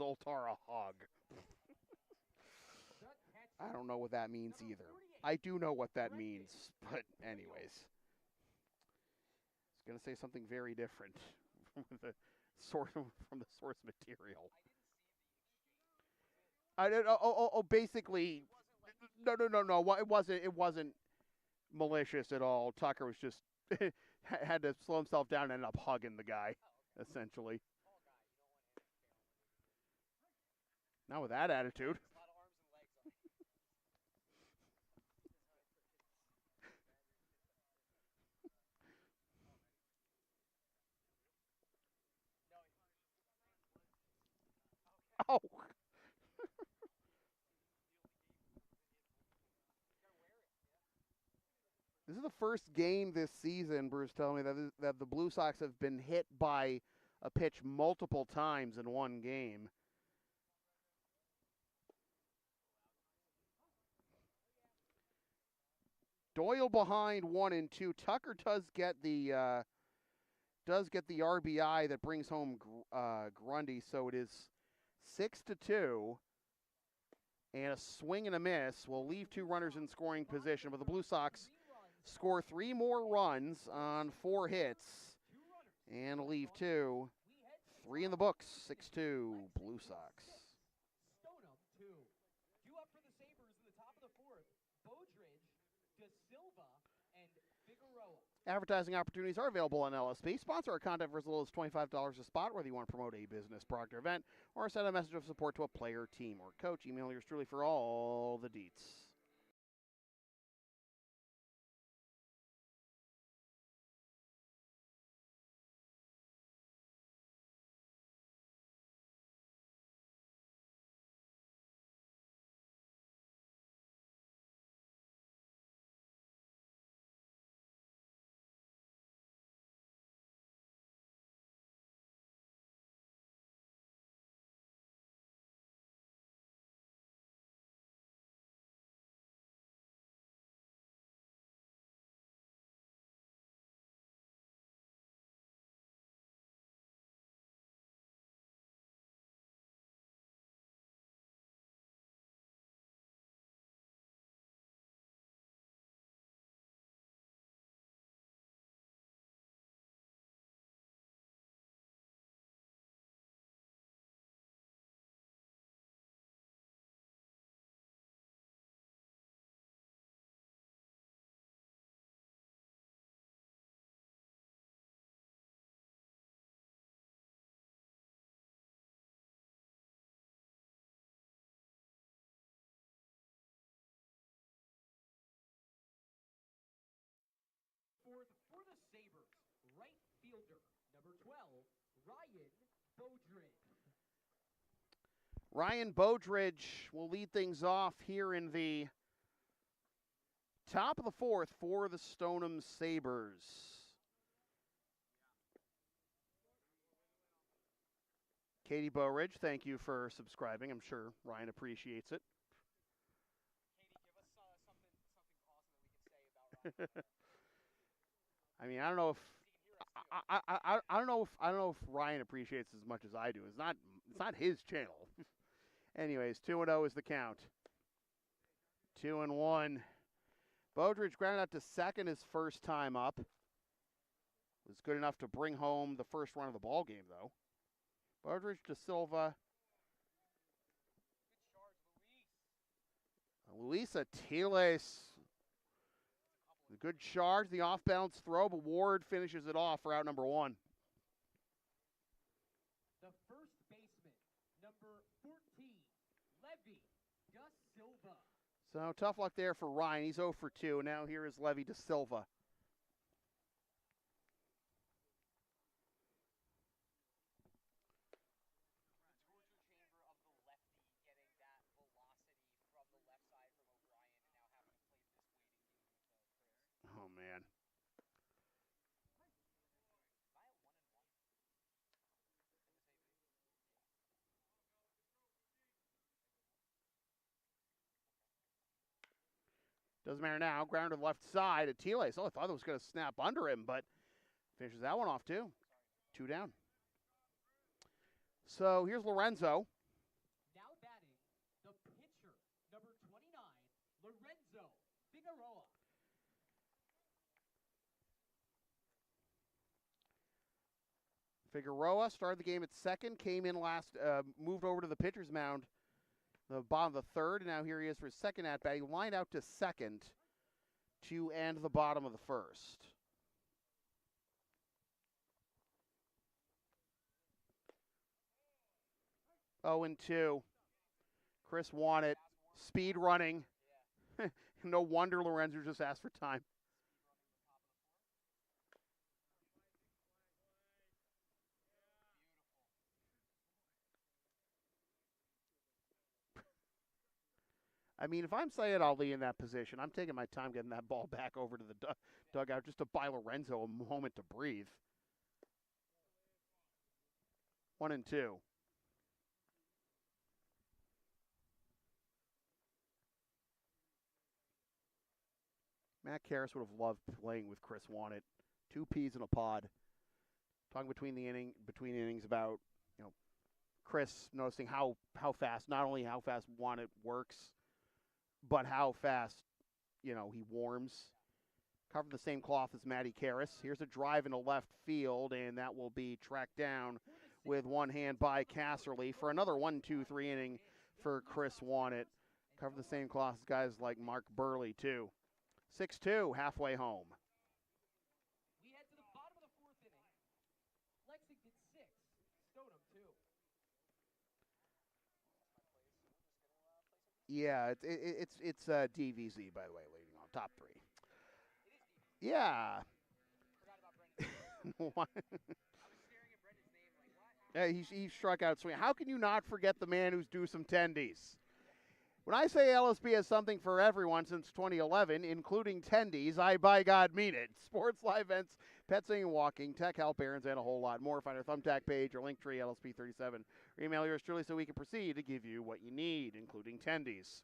B: Zoltar a hug. I don't know what that means either. I do know what that means, but anyways. I was going to say something very different from the source material. Basically, no. It wasn't malicious at all. Tucker was just had to slow himself down and end up hugging the guy, essentially. Not with that attitude. Oh. This is the first game this season, Bruce told me, that the Blue Sox have been hit by a pitch multiple times in one game. Doyle behind 1-2. Tucker does get the RBI that brings home Grundy, so it is 6-2. And a swing and a miss will leave 2 runners in scoring position, but the Blue Sox score 3 more runs on 4 hits, and leave 2. 3 in the books, 6-2, Blue Sox.
A: Stoneham 2. Due up for the Sabers in the top of the 4th. Bodridge, De Silva, and Figueroa.
B: Advertising opportunities are available on LSP. Sponsor our content for as little as $25 a spot, whether you want to promote a business, product, or event, or send a message of support to a player, team, or coach. Email yours truly for all the deets.
A: Fourth for the Sabers, right fielder, number 12, Ryan Bodridge.
B: Ryan Bodridge will lead things off here in the top of the 4th for the Stoneham Sabers. Katie Bowridge, thank you for subscribing. I'm sure Ryan appreciates it.
C: Katie, give us something awesome that we can say about Ryan.
B: I mean, I don't know if I don't know if Ryan appreciates it as much as I do. It's not his channel. Anyways, 2-0 is the count. 2-1. Bodridge grounded out to second his first time up. Was good enough to bring home the first run of the ball game, though. Bodridge, De Silva.
C: Good charge, Luis.
B: Luis Atiles. A good charge, the off-balance throw, but Ward finishes it off for out number 1.
A: The first baseman, number 14, Levy Da Silva.
B: So tough luck there for Ryan. He's 0 for 2. Now here is Levy Da Silva. Oh, man. Doesn't matter now. Ground to the left side. Atiles. Oh, I thought it was going to snap under him, but finishes that one off, too. 2 down. So here's Lorenzo.
A: Now batting, the pitcher, number 29, Lorenzo Figueroa.
B: Figueroa started the game at second, came in last, moved over to the pitcher's mound, the bottom of the 3rd, and now here he is for his second at bat. He lined out to second to end the bottom of the 1st. Oh, and 2. Chris wanted speed running. No wonder Lorenzo just asked for time. I mean, if I'm Syed Ali in that position, I'm taking my time getting that ball back over to the dugout just to buy Lorenzo a moment to breathe. 1 and 2. Matt Karras would have loved playing with Chris Wannett. 2 peas in a pod. Talking between innings about, Chris noticing how fast, not only how fast Wannett works, but how fast, he warms. Cover the same cloth as Matty Karras. Here's a drive into left field, and that will be tracked down with one hand by Casserly for another 1-2-3 inning for Chris Wannett. Cover the same cloth as guys like Mark Burley, too. 6-2, halfway home.
A: We head to the bottom of the fourth inning. Lexington 6, Stoneham 2.
B: Yeah, it's DVZ, by the way, leading on top three. Yeah.
C: Forgot about Brendan. I was staring at Brendan's name like, what?
B: Yeah, he struck out swing. How can you not forget the man who's due some tendies? When I say LSP has something for everyone since 2011, including tendies, I by God mean it. Sports, live events, pet sitting and walking, tech help, errands, and a whole lot more. Find our Thumbtack page or Linktree LSP37. Or email yours truly so we can proceed to give you what you need, including tendies.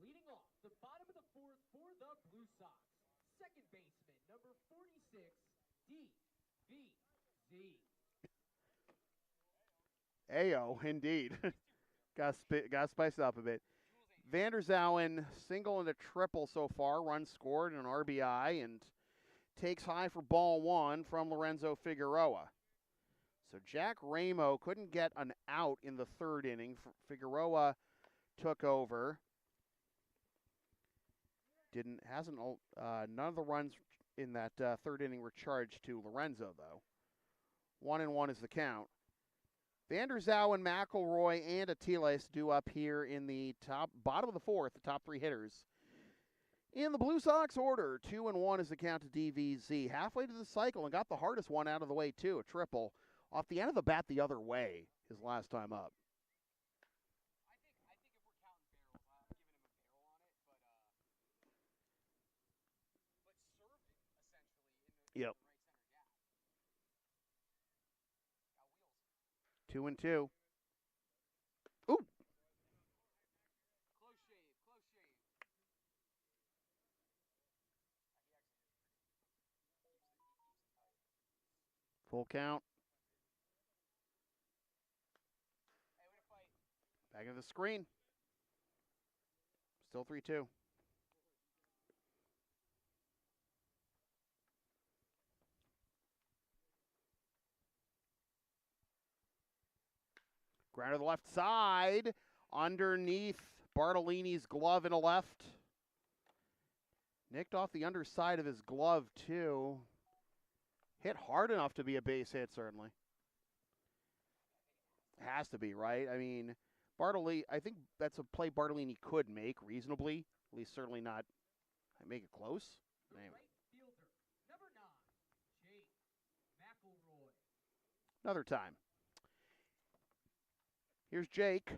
A: Leading off the bottom of the fourth for the Blue Sox, second baseman, number 46, DVZ.
B: Ayo, indeed. Got spiced up a bit. Vander Zouwen single and a triple so far. Run scored and an RBI, and takes high for ball one from Lorenzo Figueroa. So Jack Ramo couldn't get an out in the third inning. Figueroa took over. None of the runs in that third inning were charged to Lorenzo, though. 1-1 is the count. Vander Zouwen, McElroy, and Atiles due up here in the bottom of the fourth, the top three hitters. In the Blue Sox order, 2-1 is the count to DVZ. Halfway to the cycle and got the hardest one out of the way, too, a triple. Off the end of the bat the other way his last time up.
C: I think if we're counting barrels, I'm giving him a barrel on it, but served it essentially in the
B: Yep.
C: right center gap. Got wheels.
B: 2-2. Ooh.
C: Close shave, close shave.
B: Full count.
C: Hey, way to fight.
B: Back of the screen. Still 3-2. Ground to the left side. Underneath Bartolini's glove in a left. Nicked off the underside of his glove, too. Hit hard enough to be a base hit, certainly. Has to be, right? I mean, Bartolini, I think that's a play Bartolini could make reasonably. At least certainly not make it close.
A: The
B: Anyway.
A: right fielder, number 9, Jake McElroy.
B: Another time. Here's Jake.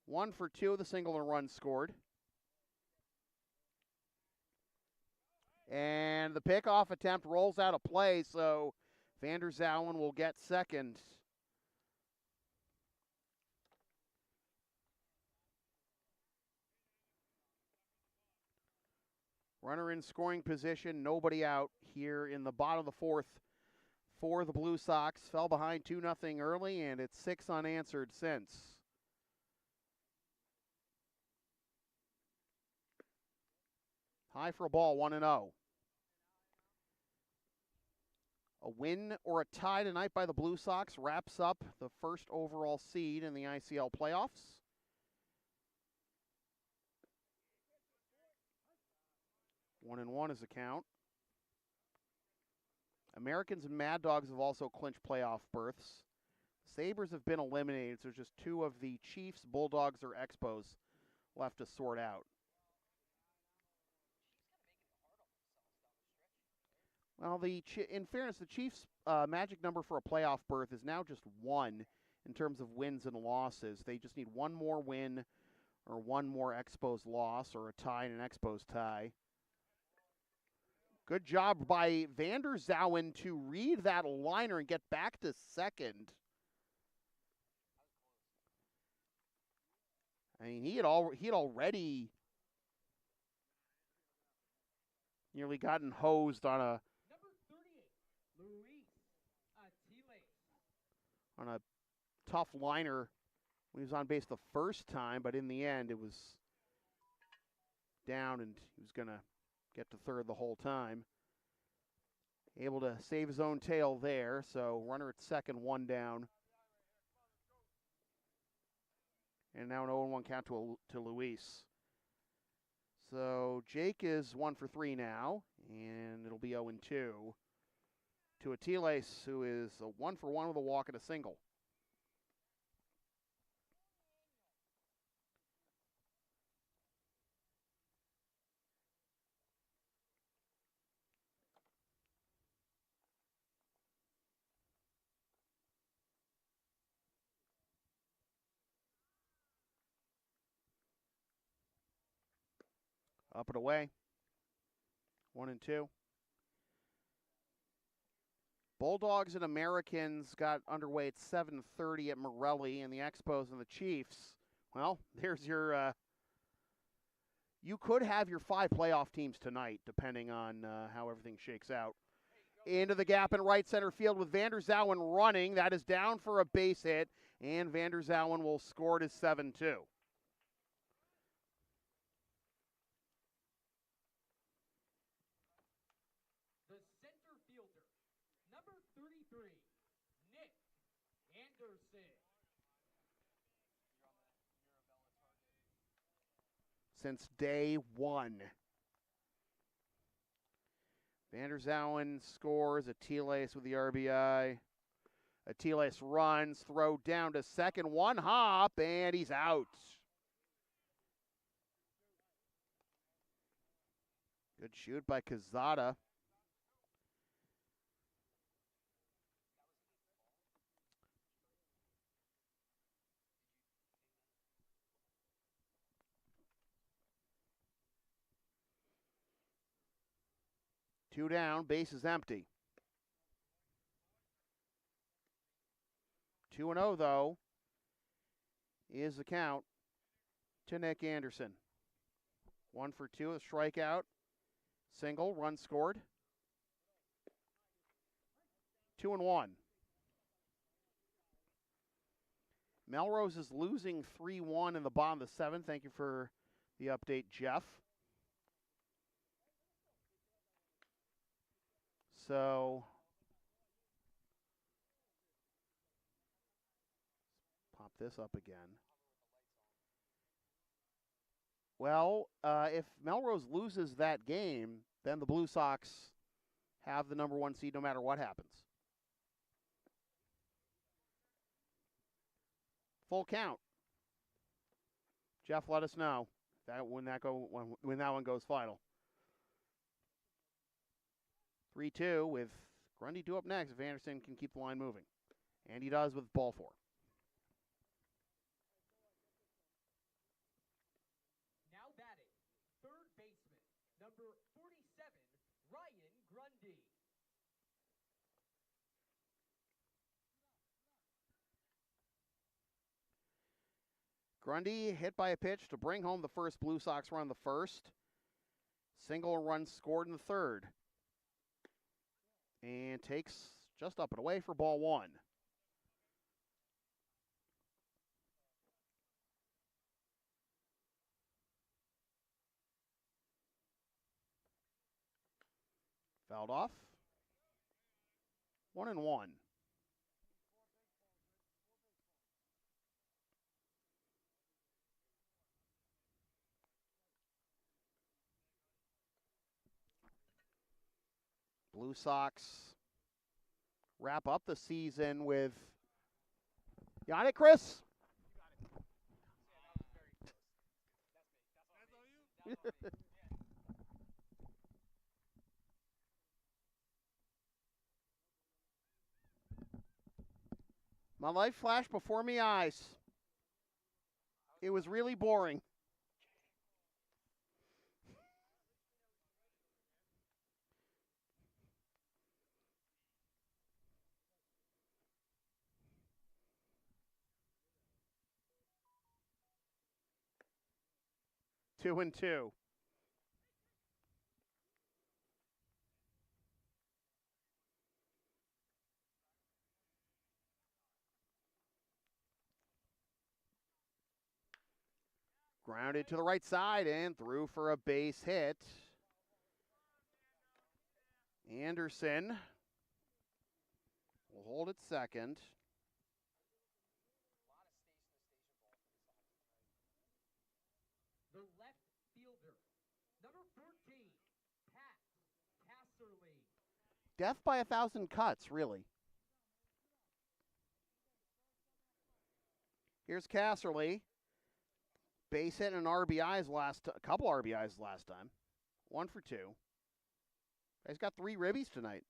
B: 1 for 2 with a single and a run scored. And the pickoff attempt rolls out of play, so Vander Zouwen will get second. Runner in scoring position, nobody out here in the bottom of the fourth for the Blue Sox. Fell behind 2-0 early, and it's 6 unanswered since. High for a ball, 1-0. A win or a tie tonight by the Blue Sox wraps up the first overall seed in the ICL playoffs. One is the count. Americans and Mad Dogs have also clinched playoff berths. Sabers have been eliminated, so there's just two of the Chiefs, Bulldogs, or Expos left to sort out. Well, in fairness, the Chiefs' magic number for a playoff berth is now just 1 in terms of wins and losses. They just need one more win or one more Expos loss or a tie and an Expos tie. Good job by Vander Zouwen to read that liner and get back to second. I mean, he had already nearly gotten hosed on a
A: Number 38, Luis Atiles.
B: on a tough liner when he was on base the first time, but in the end it was down and he was going to get to third the whole time. Able to save his own tail there, so runner at second, 1 down. And now an 0-1 count to Luis. So Jake is 1 for 3 now, and it'll be 0-2 to Atiles, who is a 1 for 1 with a walk and a single. Up and away. 1-2. Bulldogs and Americans got underway at 7:30 at Morelli, and the Expos and the Chiefs. Well, there's your. You could have your 5 playoff teams tonight, depending on how everything shakes out. Into the gap in right center field with Vander Zouwen running. That is down for a base hit, and Vander Zouwen will score to 7-2.
A: Number 33, Nick Anderson.
B: Since day 1. Vander Zouwen scores. Atiles with the RBI. Atiles runs, throw down to second, 1 hop, and he's out. Good shoot by Quezada. Two down, base is empty. 2-0, though, is the count to Nick Anderson. 1 for 2, a strikeout. Single, run scored. 2-1. Melrose is losing 3-1 in the bottom of the 7th. Thank you for the update, Jeff. So, pop this up again. Well, if Melrose loses that game, then the Blue Sox have the number 1 seed no matter what happens. Full count. Jeff, let us know when that one goes final. 3-2 with Grundy due up next if Anderson can keep the line moving. And he does with ball 4.
A: Now batting, third baseman, number 47, Ryan Grundy.
B: Grundy hit by a pitch to bring home the first Blue Sox run the first. Single run scored in the third. And takes just up and away for ball 1. Fouled off. 1-1. Blue Sox wrap up the season with. You on it, Chris? My life flashed before me eyes. It was really boring. Two and two. Grounded to the right side and through for a base hit. Anderson will hold at second.
A: The left fielder, number 14, Pat Casserly.
B: Death by 1,000 cuts, really. Here's Casserly. Base hit and RBIs a couple RBIs last time. 1 for 2. He's got 3 ribbies tonight.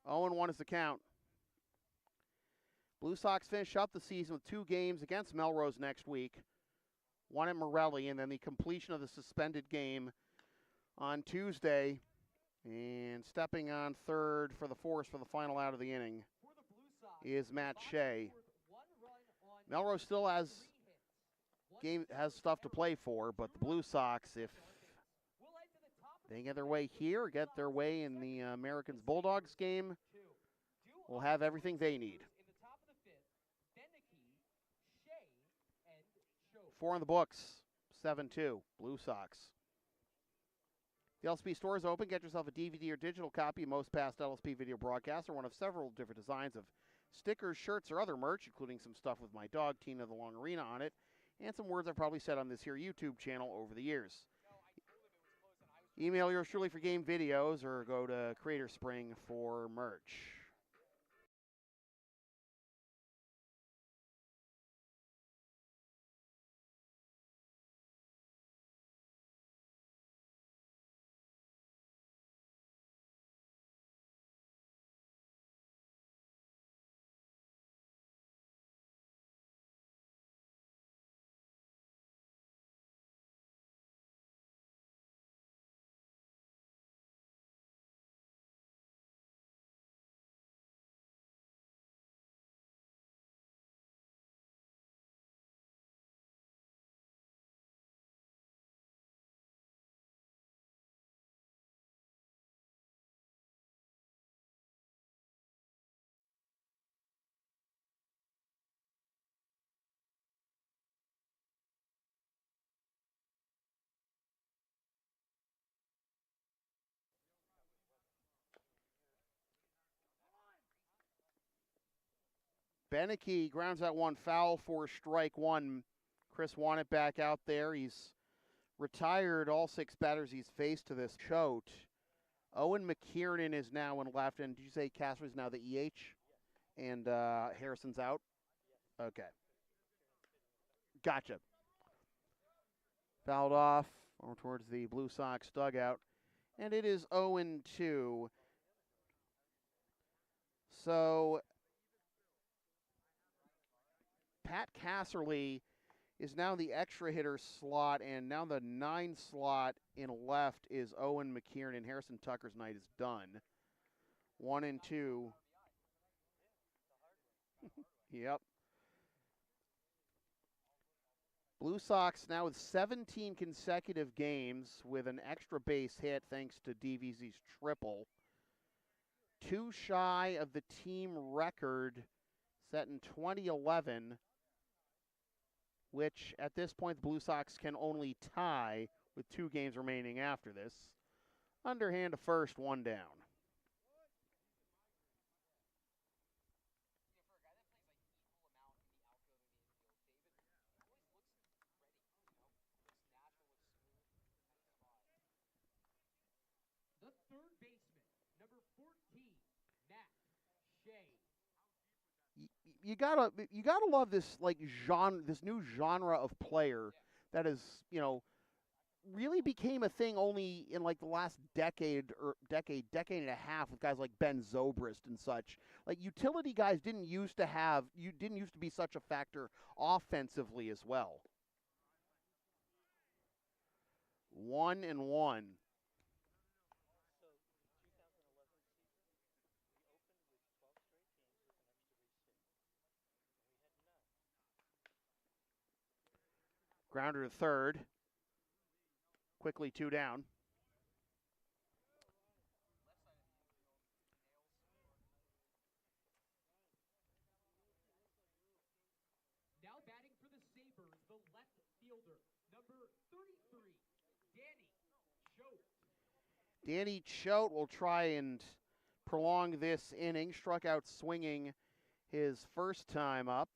B: Oh, and 1 is the count. Blue Sox finish up the season with 2 games against Melrose next week. 1 at Morelli, and then the completion of the suspended game on Tuesday. And stepping on third for the Force for the final out of the inning is Matt Shea. Melrose still has stuff to play for, but the Blue Sox, if they get their way here or get their way in the Americans Bulldogs game, will have everything they need. 4 in the books, 7-2, Blue Sox. The LSP store is open. Get yourself a DVD or digital copy of most past LSP video broadcasts or one of several different designs of stickers, shirts, or other merch, including some stuff with my dog, Tina the Long Arena, on it, and some words I've probably said on this here YouTube channel over the years. Email yours truly for game videos or go to Creator Spring for merch. Beneke grounds out 1 foul for strike 1. Chris Wannett back out there. He's retired all 6 batters he's faced to this choate. Owen McKiernan is now in left. And did you say Casserly's now the EH? And Harrison's out? Okay. Gotcha. Fouled off over towards the Blue Sox dugout. And it is 0-2. So Pat Casserly is now the extra hitter slot, and now the 9 slot in left is Owen McKiernan. Harrison Tucker's night is done. 1-2. Yep. Blue Sox now with 17 consecutive games with an extra base hit thanks to DVZ's triple. 2 shy of the team record set in 2011, which at this point the Blue Sox can only tie with 2 games remaining after this. Underhand to first, 1 down.
A: third baseman, number 14, Matt Shea.
B: You gotta love this this new genre of player that is, really became a thing only in like the last decade and a half with guys like Ben Zobrist and such. Like utility guys didn't used to be such a factor offensively as well. 1-1. Grounder to third. Quickly 2 down.
A: Now batting for the Sabers, the left fielder, number 33, Danny Choate.
B: Danny Choate will try and prolong this inning. Struck out swinging his first time up.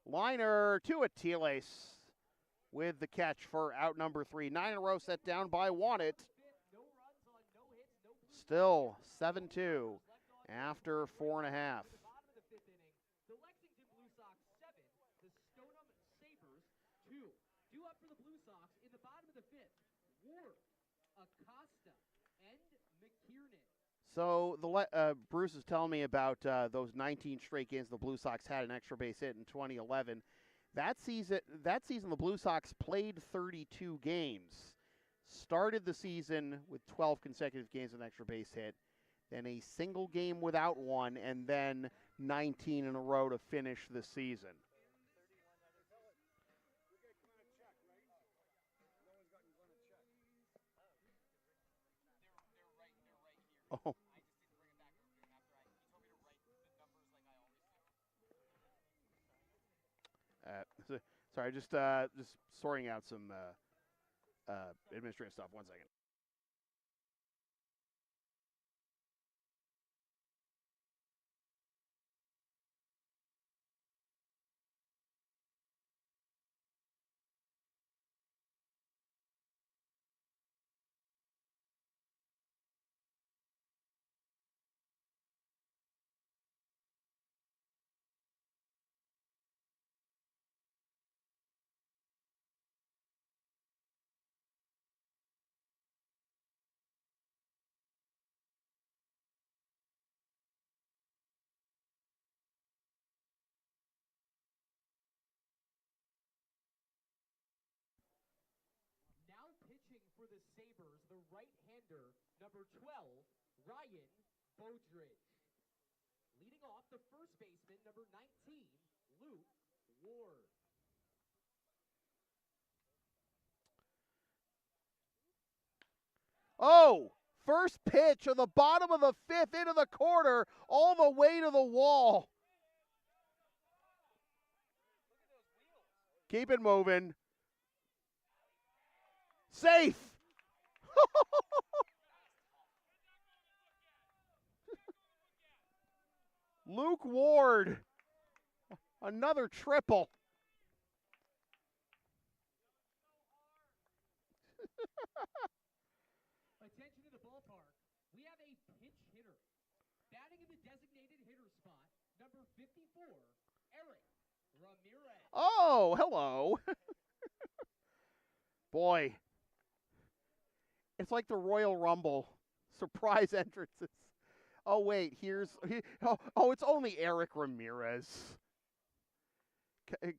B: Liner to Atiles with the catch for out number 3. 9 in a row set down by Wanted. Still 7-2 after 4 and a half.
A: The Lexington Blue Sox 7, the Stoneham Sabers 2. Due up for the Blue Sox in the bottom of the 5th, Ward, Acosta, and McKiernan.
B: So Bruce is telling me about those 19 straight games the Blue Sox had an extra base hit in 2011. That season, the Blue Sox played 32 games. Started the season with 12 consecutive games with an extra base hit, then a single game without one, and then 19 in a row to finish the season. Oh. Sorry, just sorting out some administrative stuff. 1 second.
A: Now pitching for the Sabers, the right-hander, number 12, Ryan Beaudridge. Leading off, the first baseman, number 19, Luke Ward.
B: Oh, first pitch of the bottom of the 5th into the corner, all the way to the wall. Keep it moving. Safe. Luke Ward, another triple.
A: Attention to the ballpark. We have a pinch hitter. Batting in the designated hitter spot, number 54, Eric Ramirez.
B: Oh, hello. Boy, it's like the Royal Rumble. Surprise entrances. Oh, wait, it's only Eric Ramirez.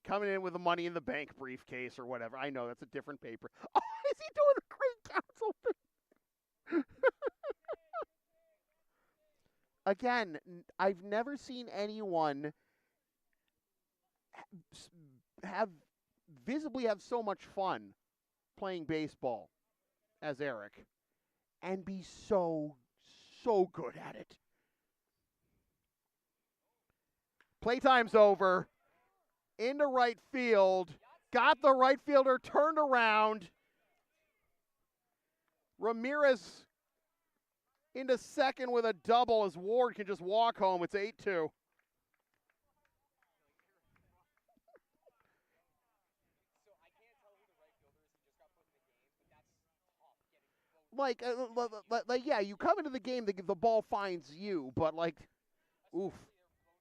B: Coming in with the Money in the Bank briefcase or whatever. I know, that's a different paper. Oh, is he doing the Great Council thing? Again, I've never seen anyone visibly have so much fun playing baseball as Eric and be so good at it. Playtime's over. Into right field. Got the right fielder turned around. Ramirez into second with a double as Ward can just walk home. It's 8-2.
C: So I can't tell who the right fielder is. He just got put in the game, but that's tough getting both.
B: Like, yeah, you come into the game, the ball finds you, but like, oof.
C: Especially they're both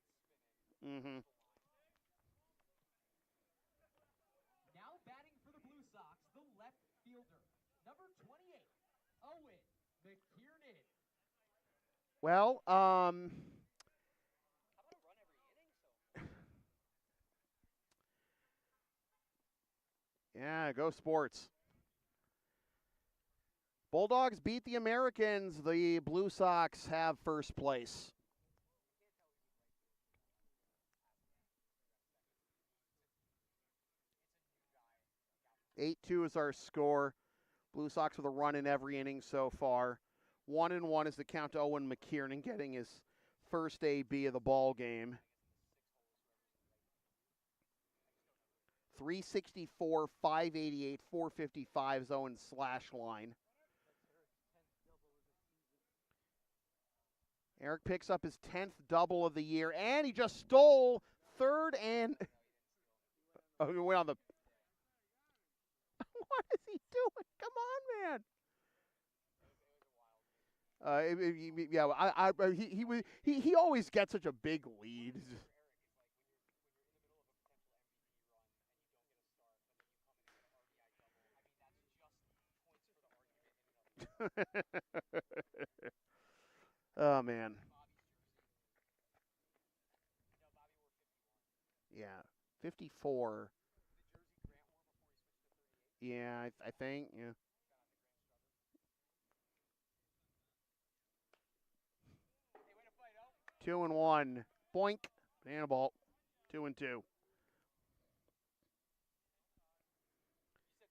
C: spinning.
B: Mm-hmm.
A: Now batting for the Blue Sox, the left fielder, number 28, Owen McKiernan.
B: Well,
C: How about a run every inning?
B: yeah, go Sports. Bulldogs beat the Americans. The Blue Sox have first place. 8-2 is our score. Blue Sox with a run in every inning so far. 1-1 is the count to Owen McKiernan getting his first AB of the ball game. 364, 588, 455 is Owen's slash line. Eric picks up his 10th double of the year, and he just stole third and... Oh, he went on the... What is he doing? Come on, man. He always gets such a big lead. Oh, man. Yeah, 54. Yeah, I think, yeah.
C: Hey, way to fight,
B: 2-1. Boink. Banana ball. 2-2.
C: You said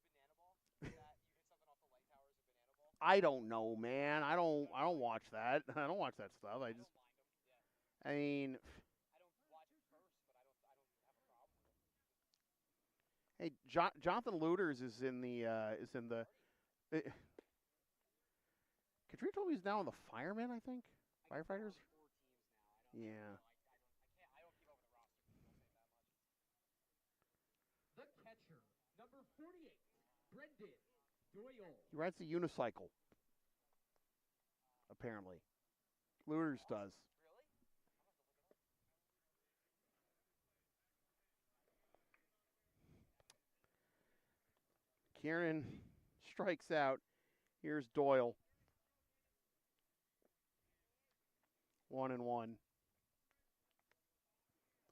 C: banana ball? Is that you hit something off the light towers of banana ball?
B: I don't know, man. I don't watch that. I don't watch that stuff.
C: I don't mind them. Yeah.
B: I mean,
C: I don't watch it first, but I don't have a problem with it.
B: hey, Jonathan Looters is in the Katrina told me he's now in the firemen, I think. Firefighters? Yeah.
C: I don't keep up with the roster. I'll say that much.
A: The catcher, number 48, Brendan Doyle.
B: He rides the unicycle. Apparently. Looters does. Kieran strikes out. Here's Doyle. 1-1.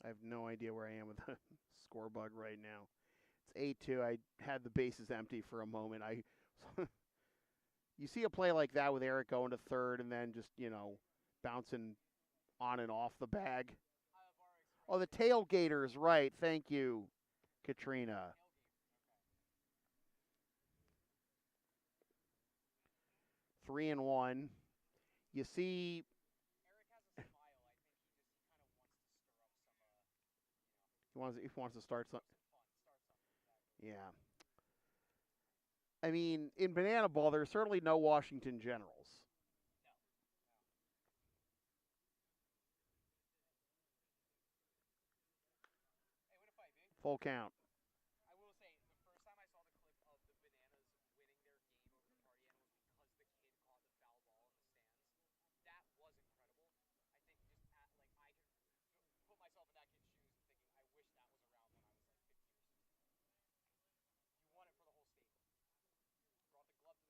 B: I have no idea where I am with the score bug right now. It's 8-2. I had the bases empty for a moment. You see a play like that with Eric going to third and then just, bouncing on and off the bag. Oh, the tailgaters, right. Thank you, Katrina. 3-1. You see...
C: Eric has a smile. I think he
B: He wants to start some.
C: fun.
B: Yeah. I mean, in Banana Ball, there's certainly no Washington Generals.
C: Hey, way to fight, B.
B: Full count.
C: I will say, the first time I saw the clip of the Bananas winning their game over the Party Animals because the kid caught the foul ball in the stands, that was incredible. I think just I could put myself in that kid's shoes and thinking, I wish that was around when I was like 15 or 16. You won it for the whole state. Brought the glove to the game, made the catch.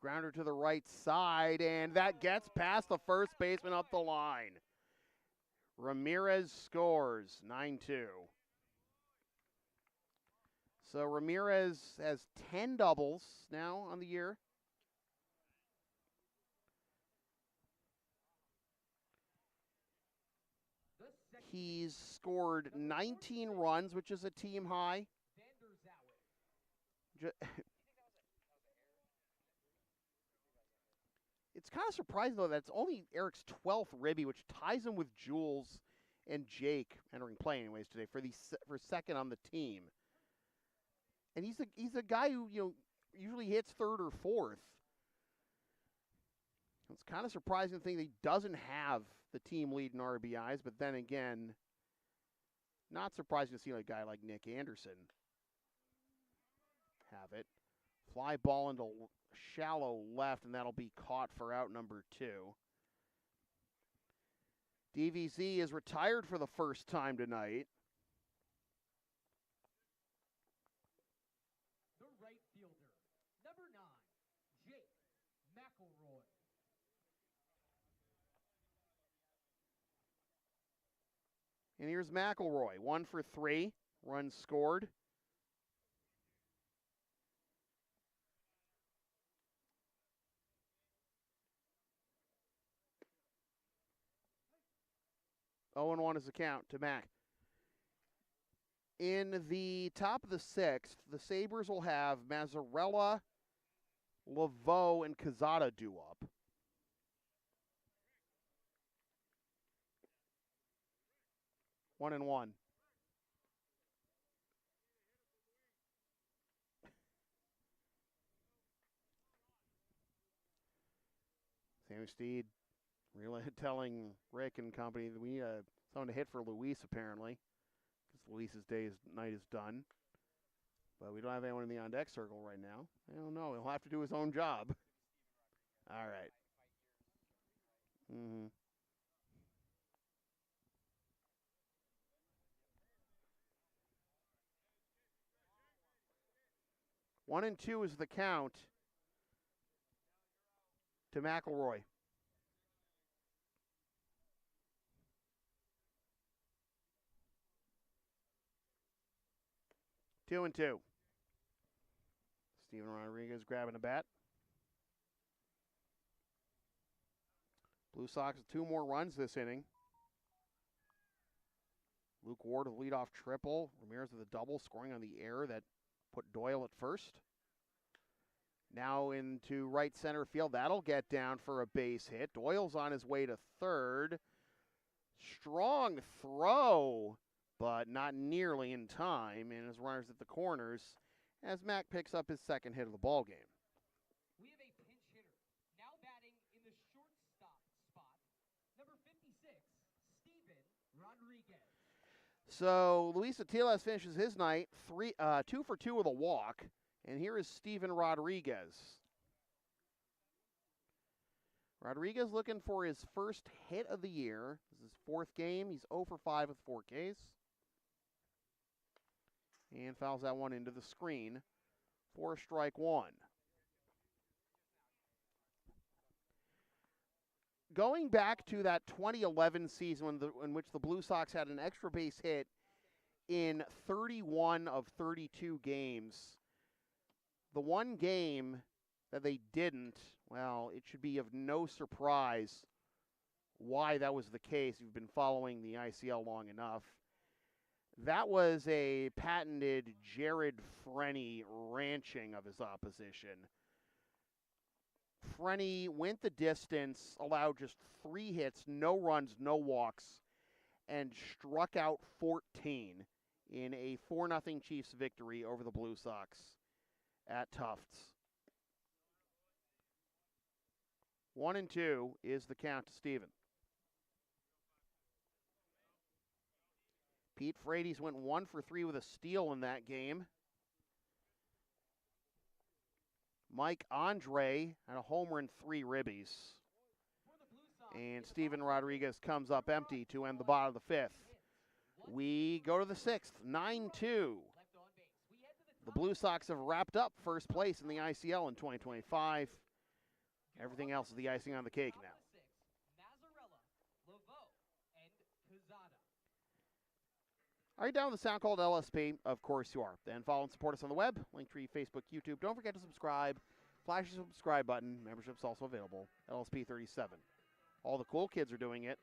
B: Grounder to the right side, and that gets past the first baseman up the line. Ramirez scores 9-2. So Ramirez has 10 doubles now on the year. He's scored 19 runs, which is a team high. It's kind of surprising, though, that it's only Eric's 12th ribby, which ties him with Jules and Jake entering play anyways today for second on the team. And he's a guy who usually hits third or fourth. It's kind of surprising to think that he doesn't have the team lead in RBIs, but then again, not surprising to see a guy like Nick Anderson have it. Fly ball into shallow left, and that'll be caught for out number 2. DVZ is retired for the first time tonight.
A: The right fielder, number 9, Jake McElroy.
B: And here's McElroy, 1 for 3, runs scored. Oh, and 1 is the count to Mac. In the top of the 6th, the Sabres will have Mazzarella, Laveau, and Cazada due up. One and one. Sammy Steed really telling Rick and company that we need someone to hit for Luis, apparently, because Luis's night is done. But we don't have anyone in the on-deck circle right now. I don't know. He'll have to do his own job. All right. Mm-hmm. One and 2 is the count to McElroy. 2 and 2. Steven Rodriguez grabbing a bat. Blue Sox with 2 more runs this inning. Luke Ward with a leadoff triple. Ramirez with a double, scoring on the error that put Doyle at first. Now into right center field. That'll get down for a base hit. Doyle's on his way to third. Strong throw, but not nearly in time. And his runners at the corners as Mac picks up his second hit of the ball game.
A: We have a pinch hitter now batting in the shortstop spot. Number 56, Steven Rodriguez.
B: So Luis Atiles finishes his night 2 for 2 with a walk. And here is Steven Rodriguez. Rodriguez looking for his first hit of the year. This is his 4th game. He's 0 for 5 with 4 Ks. And fouls that one into the screen for strike 1. Going back to that 2011 season in which the Blue Sox had an extra base hit in 31 of 32 games, the one game that they didn't, well, it should be of no surprise why that was the case. You've been following the ICL long enough. That was a patented Jared Frenny ranching of his opposition. Frenny went the distance, allowed just 3 hits, no runs, no walks, and struck out 14 in a 4-0 Chiefs victory over the Blue Sox at Tufts. 1 and 2 is the count to Steven. Pete Frates went 1 for 3 with a steal in that game. Mike Andre had a homer and 3 ribbies. And Steven Rodriguez comes up empty to end the bottom of the 5th. We go to the 6th, 9-2. The Blue Sox have wrapped up first place in the ICL in 2025. Everything else is the icing on the cake now. Are you down with the sound called LSP? Of course you are. Then follow and support us on the web, Linktree, Facebook, YouTube. Don't forget to subscribe. Flash the subscribe button. Membership's also available. LSP 37. All the cool kids are doing it.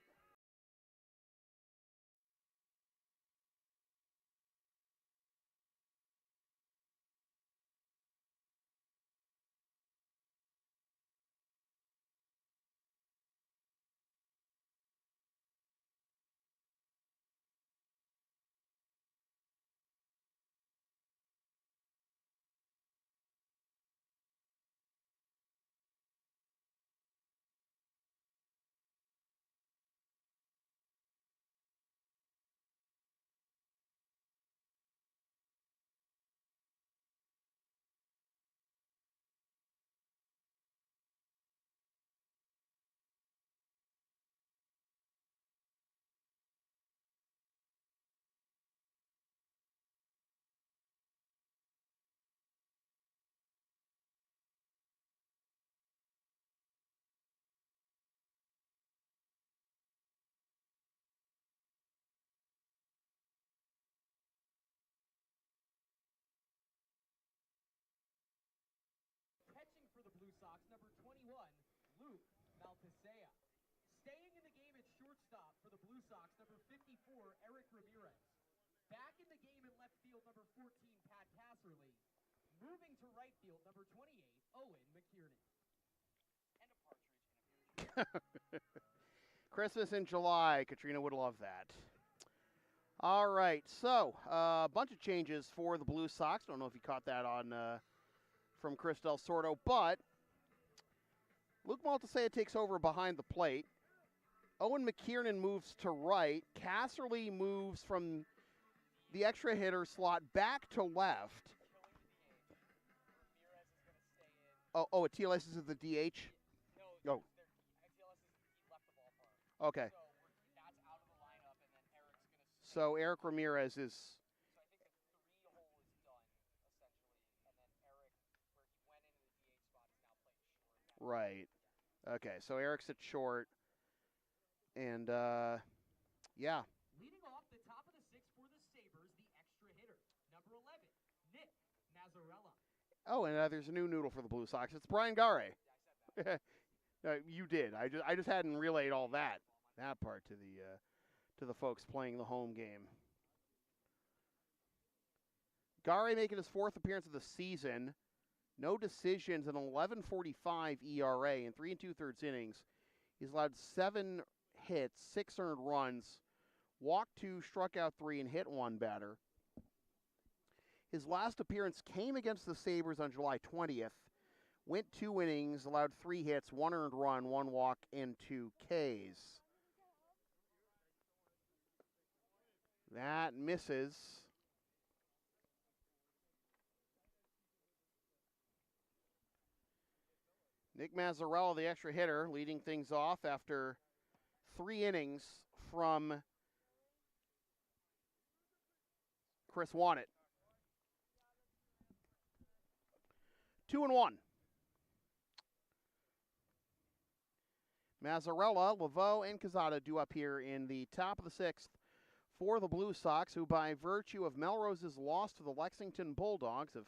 A: Sox, number 54, Eric Ramirez. Back in the game in left field, number 14, Pat Casserly. Moving to right field, number 28, Owen McKiernan.
C: And a partridge in a pear tree.
B: Christmas in July. Katrina would love that. All right, so a bunch of changes for the Blue Sox. Don't know if you caught that on from Chris Del Sordo, but Luke Maltasea takes over behind the plate. Owen McKiernan moves to right. Casserly moves from the extra hitter slot back to left.
C: Ramirez is going to stay in.
B: Oh, TLS is the DH?
C: No,
B: Oh.
C: TLS is he left the ballpark.
B: Okay.
C: So that's out of the lineup, and then Eric's going to stay.
B: So Eric Ramirez is...
C: So I think the 3 hole is done, essentially. And then Eric, where he went into the DH spot, is now playing short.
B: Right. Okay, so Eric's at short. And, yeah.
A: Leading off the top of the 6th for the Sabers, the extra hitter, number 11, Nick Mazzarella.
B: Oh, and there's a new noodle for the Blue Sox. It's Brian Gare.
C: Yeah, I said that.
B: You did. I just hadn't relayed all that part to the folks playing the home game. Gare making his 4th appearance of the season. No decisions, an 11.45 ERA in 3 2/3 innings. He's allowed 7 hits, 6 earned runs, walked 2, struck out 3, and hit 1 batter. His last appearance came against the Sabers on July 20th. Went 2 innings, allowed 3 hits, 1 earned run, 1 walk, and 2 Ks. That misses. Nick Mazzarella, the extra hitter, leading things off after 3 innings from Chris Wannett. 2-1. Mazzarella, Laveau, and Quezada due up here in the top of the 6th for the Blue Sox, who by virtue of Melrose's loss to the Lexington Bulldogs have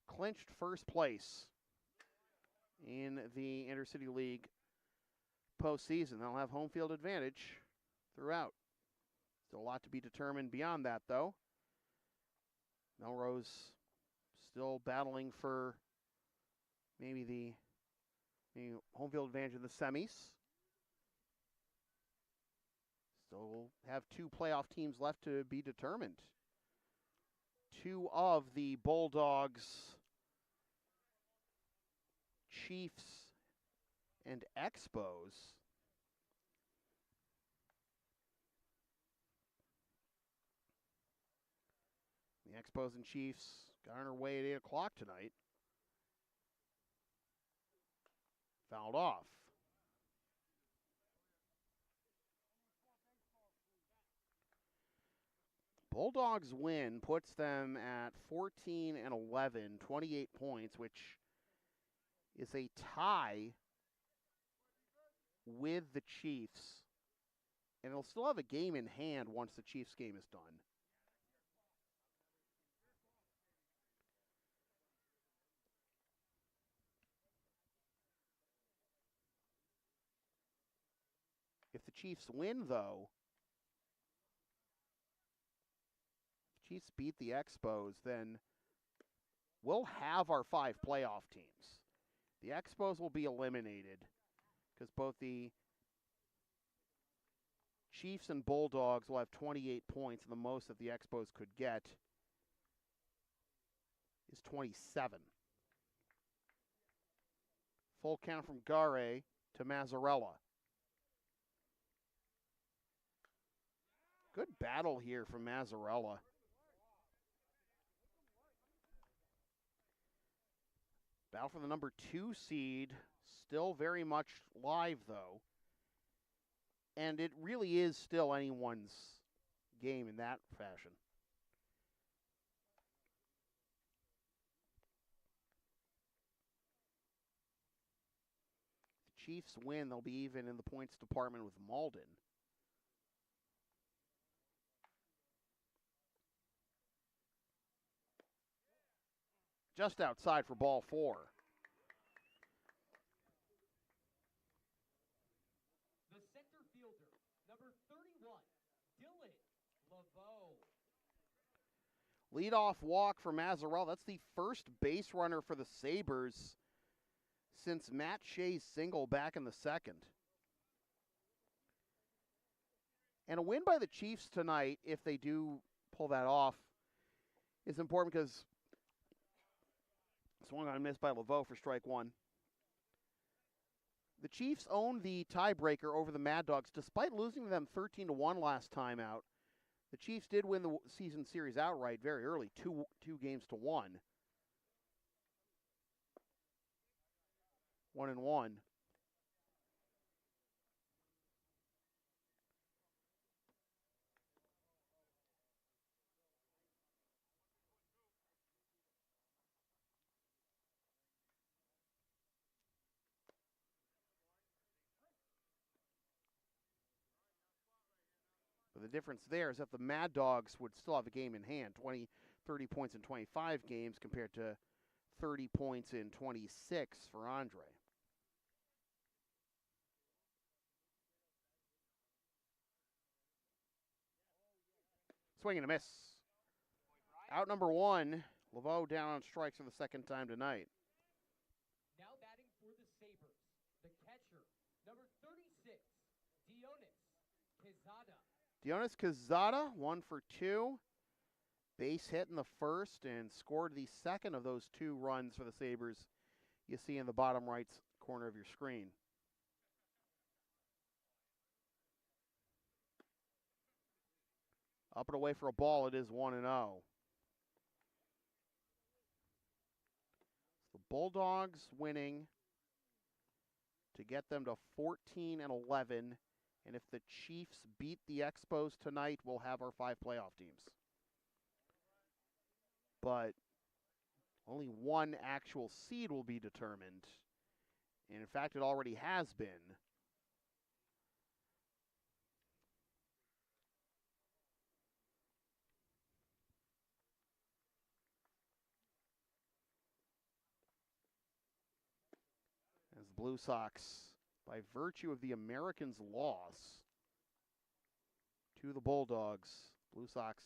B: clinched first place in the Intercity League postseason. They'll have home field advantage throughout. Still a lot to be determined beyond that, though. Melrose still battling for maybe the home field advantage in the semis. Still have 2 playoff teams left to be determined. 2 of the Bulldogs, Chiefs, and Expos the Expos and Chiefs got on their way at 8 o'clock tonight. Fouled off. Bulldogs win puts them at 14-11, 28 points, which is a tie with the Chiefs. And they'll still have a game in hand once the Chiefs game is done. If the Chiefs win, though, if the Chiefs beat the Expos, then we'll have our 5 playoff teams. The Expos will be eliminated because both the Chiefs and Bulldogs will have 28 points, and the most that the Expos could get is 27. Full count from Gare to Mazzarella. Good battle here from Mazzarella. Battle for the number 2 seed. Still very much live, though. And it really is still anyone's game in that fashion. If the Chiefs win, they'll be even in the points department with Malden. Just outside for ball 4.
A: The center fielder, number 31,
B: Leadoff walk for Mazzarella. That's the first base runner for the Sabres since Matt Shea's single back in the second. And a win by the Chiefs tonight, if they do pull that off, is important because swung on and missed by Laveau for strike one. The Chiefs own the tiebreaker over the Mad Dogs, despite losing to them 13-1 last time out. The Chiefs did win the season series outright very early, two games to one. 1-1. But the difference there is that the Mad Dogs would still have a game in hand, 30 points in 25 games compared to 30 points in 26 for Andre. Swing and a miss. Out number one. Laveau down on strikes for the second time tonight.
A: Now batting for the Sabres, the catcher, number 36, Dionis Quezada.
B: Dionis Quezada, 1 for 2. Base hit in the first and scored the second of those 2 runs for the Sabres you see in the bottom right corner of your screen. Up and away for a ball, it is 1-0. The Bulldogs winning to get them to 14-11. And if the Chiefs beat the Expos tonight, we'll have our 5 playoff teams. But only one actual seed will be determined. And in fact, it already has been. As the Blue Sox, by virtue of the Americans' loss to the Bulldogs, Blue Sox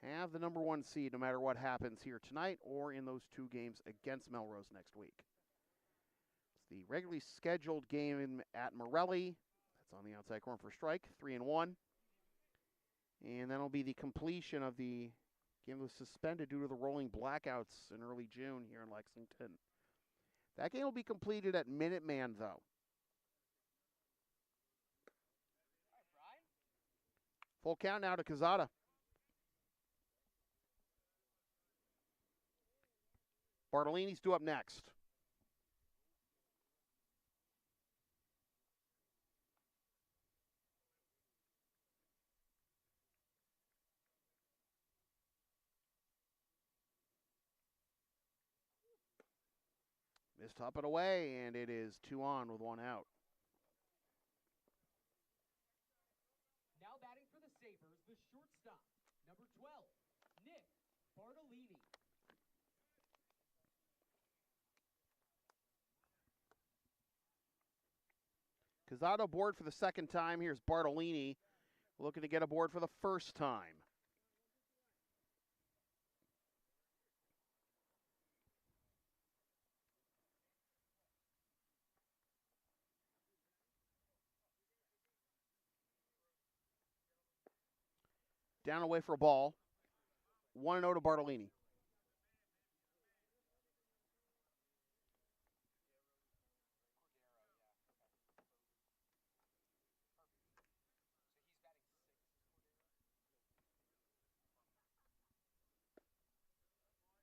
B: have the number 1 seed no matter what happens here tonight or in those 2 games against Melrose next week. It's the regularly scheduled game at Morelli. That's on the outside corner for strike, 3-1. And that'll be the completion of the game that was suspended due to the rolling blackouts in early June here in Lexington. That game will be completed at Minuteman, though. Full count now to Quezada. Bartolini's due up next. Missed up and away, and it is 2 on with 1 out.
A: Now batting for the Sabres, the shortstop, number 12, Nick Bartolini.
B: Quezada aboard for the second time. Here's Bartolini looking to get aboard for the first time. Down away for a ball. 1-0 to Bartolini.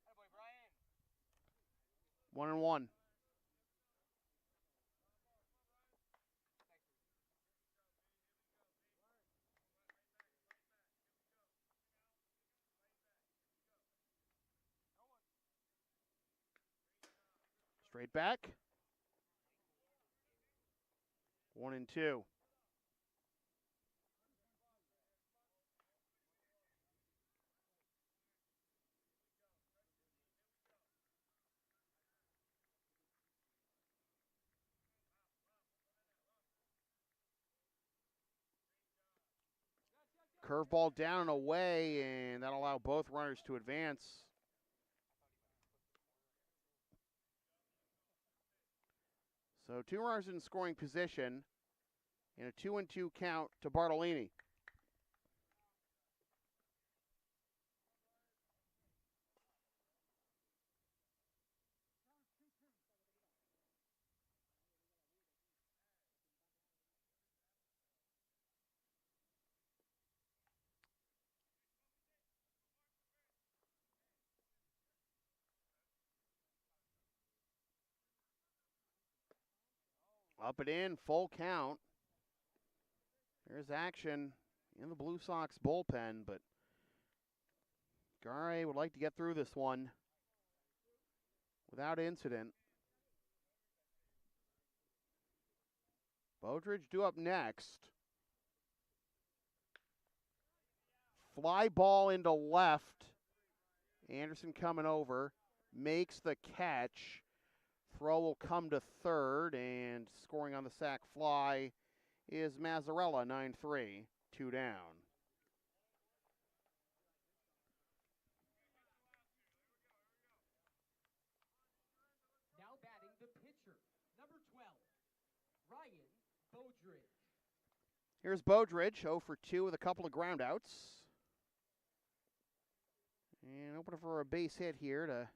C: Attaboy, Brian.
B: 1-1. Straight back. 1-2. Curveball down and away, and that'll allow both runners to advance. So 2 runners in scoring position, and a 2-2 count to Bartolini. Up and in, full count. There's action in the Blue Sox bullpen, but Gare would like to get through this one without incident. Bodridge due up next. Fly ball into left. Anderson coming over, makes the catch. Throw will come to third, and scoring on the sac fly is Mazzarella, 9-3, 2 down.
A: Now batting the pitcher, number 12, Ryan Bodridge.
B: Here's Bodridge, 0 for 2 with a couple of groundouts. And opening for a base hit here to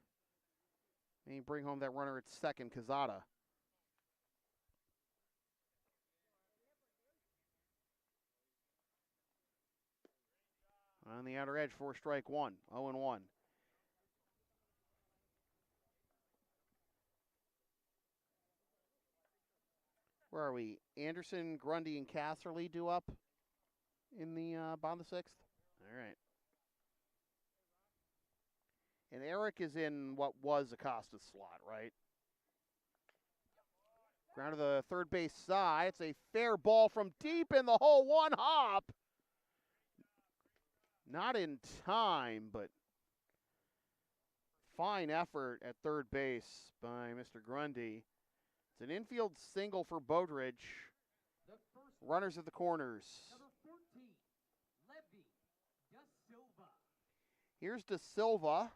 B: maybe bring home that runner at second, Quezada. On the outer edge for strike one, 0-1. Where are we? Anderson, Grundy, and Casserly due up in the bottom of the 6th? All right. And Eric is in what was Acosta's slot, right? Ground to the third base side. It's a fair ball from deep in the hole. One hop. Not in time, but fine effort at third base by Mr. Grundy. It's an infield single for Bodridge. Runners at the corners.
A: Number 14, Levy Da Silva.
B: Here's Da Silva,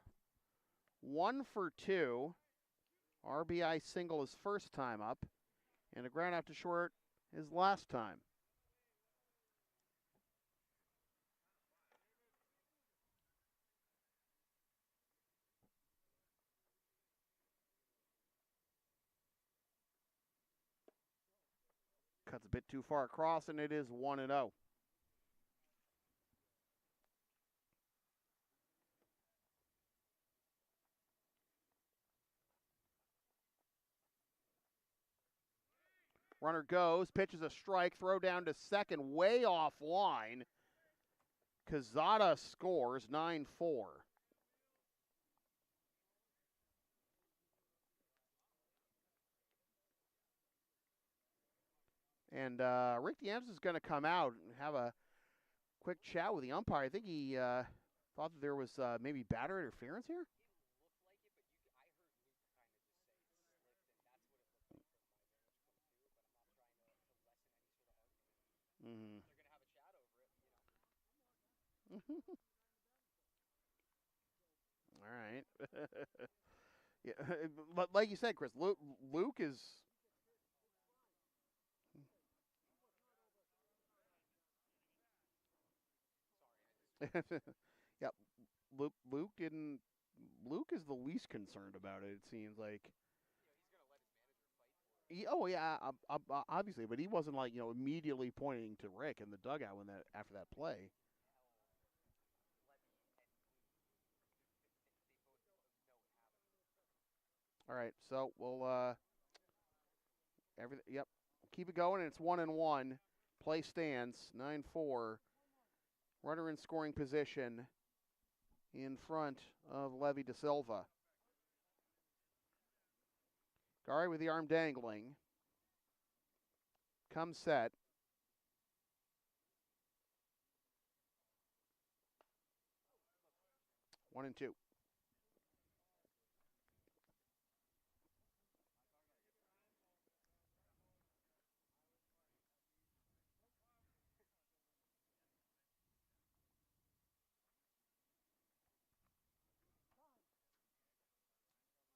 B: 1 for 2. RBI single his first time up, and a ground out to short his last time. Cuts a bit too far across, and it is 1-0. Runner goes, pitches a strike, throw down to second, way offline. Quezada scores, 9-4. And Rick DeAngelis is going to come out and have a quick chat with the umpire. I think he thought that there was maybe batter interference here. Mm-hmm. All right. Yeah, but like you said, Chris, Luke is. Yeah, Luke didn't. Luke is the least concerned about it. It seems like. Oh yeah, obviously, but he wasn't like immediately pointing to Rick in the dugout when after that play. All right, so we'll everything. Yep, keep it going, and it's 1-1. Play stands 9-4. Runner in scoring position in front of Levy Da Silva. Gary with the arm dangling. Come set. 1-2.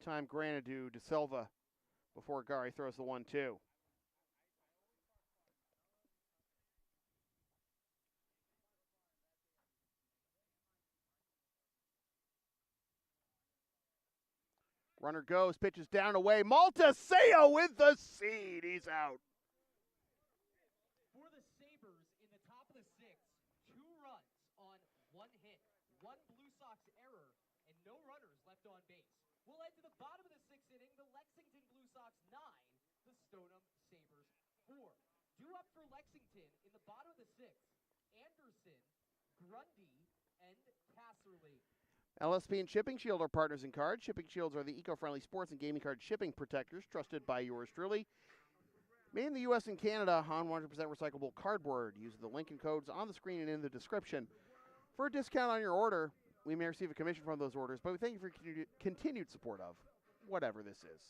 B: time granted to De Silva before Gary throws the 1-2. Runner goes, pitches down away. Maltaseo with the seed. He's out.
A: For the Sabers, in the top of the sixth, 2 runs on 1 hit, 1 Blue Sox error, and no runners left on base. We'll head to the bottom of the 6th inning, the Lexington Blue Sox 9, the Stoneham Sabers 4. Due up for Lexington in the bottom of the 6th, Anderson, Grundy, and Casserly.
B: LSP and Shipping Shield are partners in cards. Shipping Shields are the eco-friendly sports and gaming card shipping protectors trusted by yours truly. Made in the U.S. and Canada on 100% recyclable cardboard. Use the link and codes on the screen and in the description. For a discount on your order, we may receive a commission from those orders, but we thank you for your continued support of whatever this is.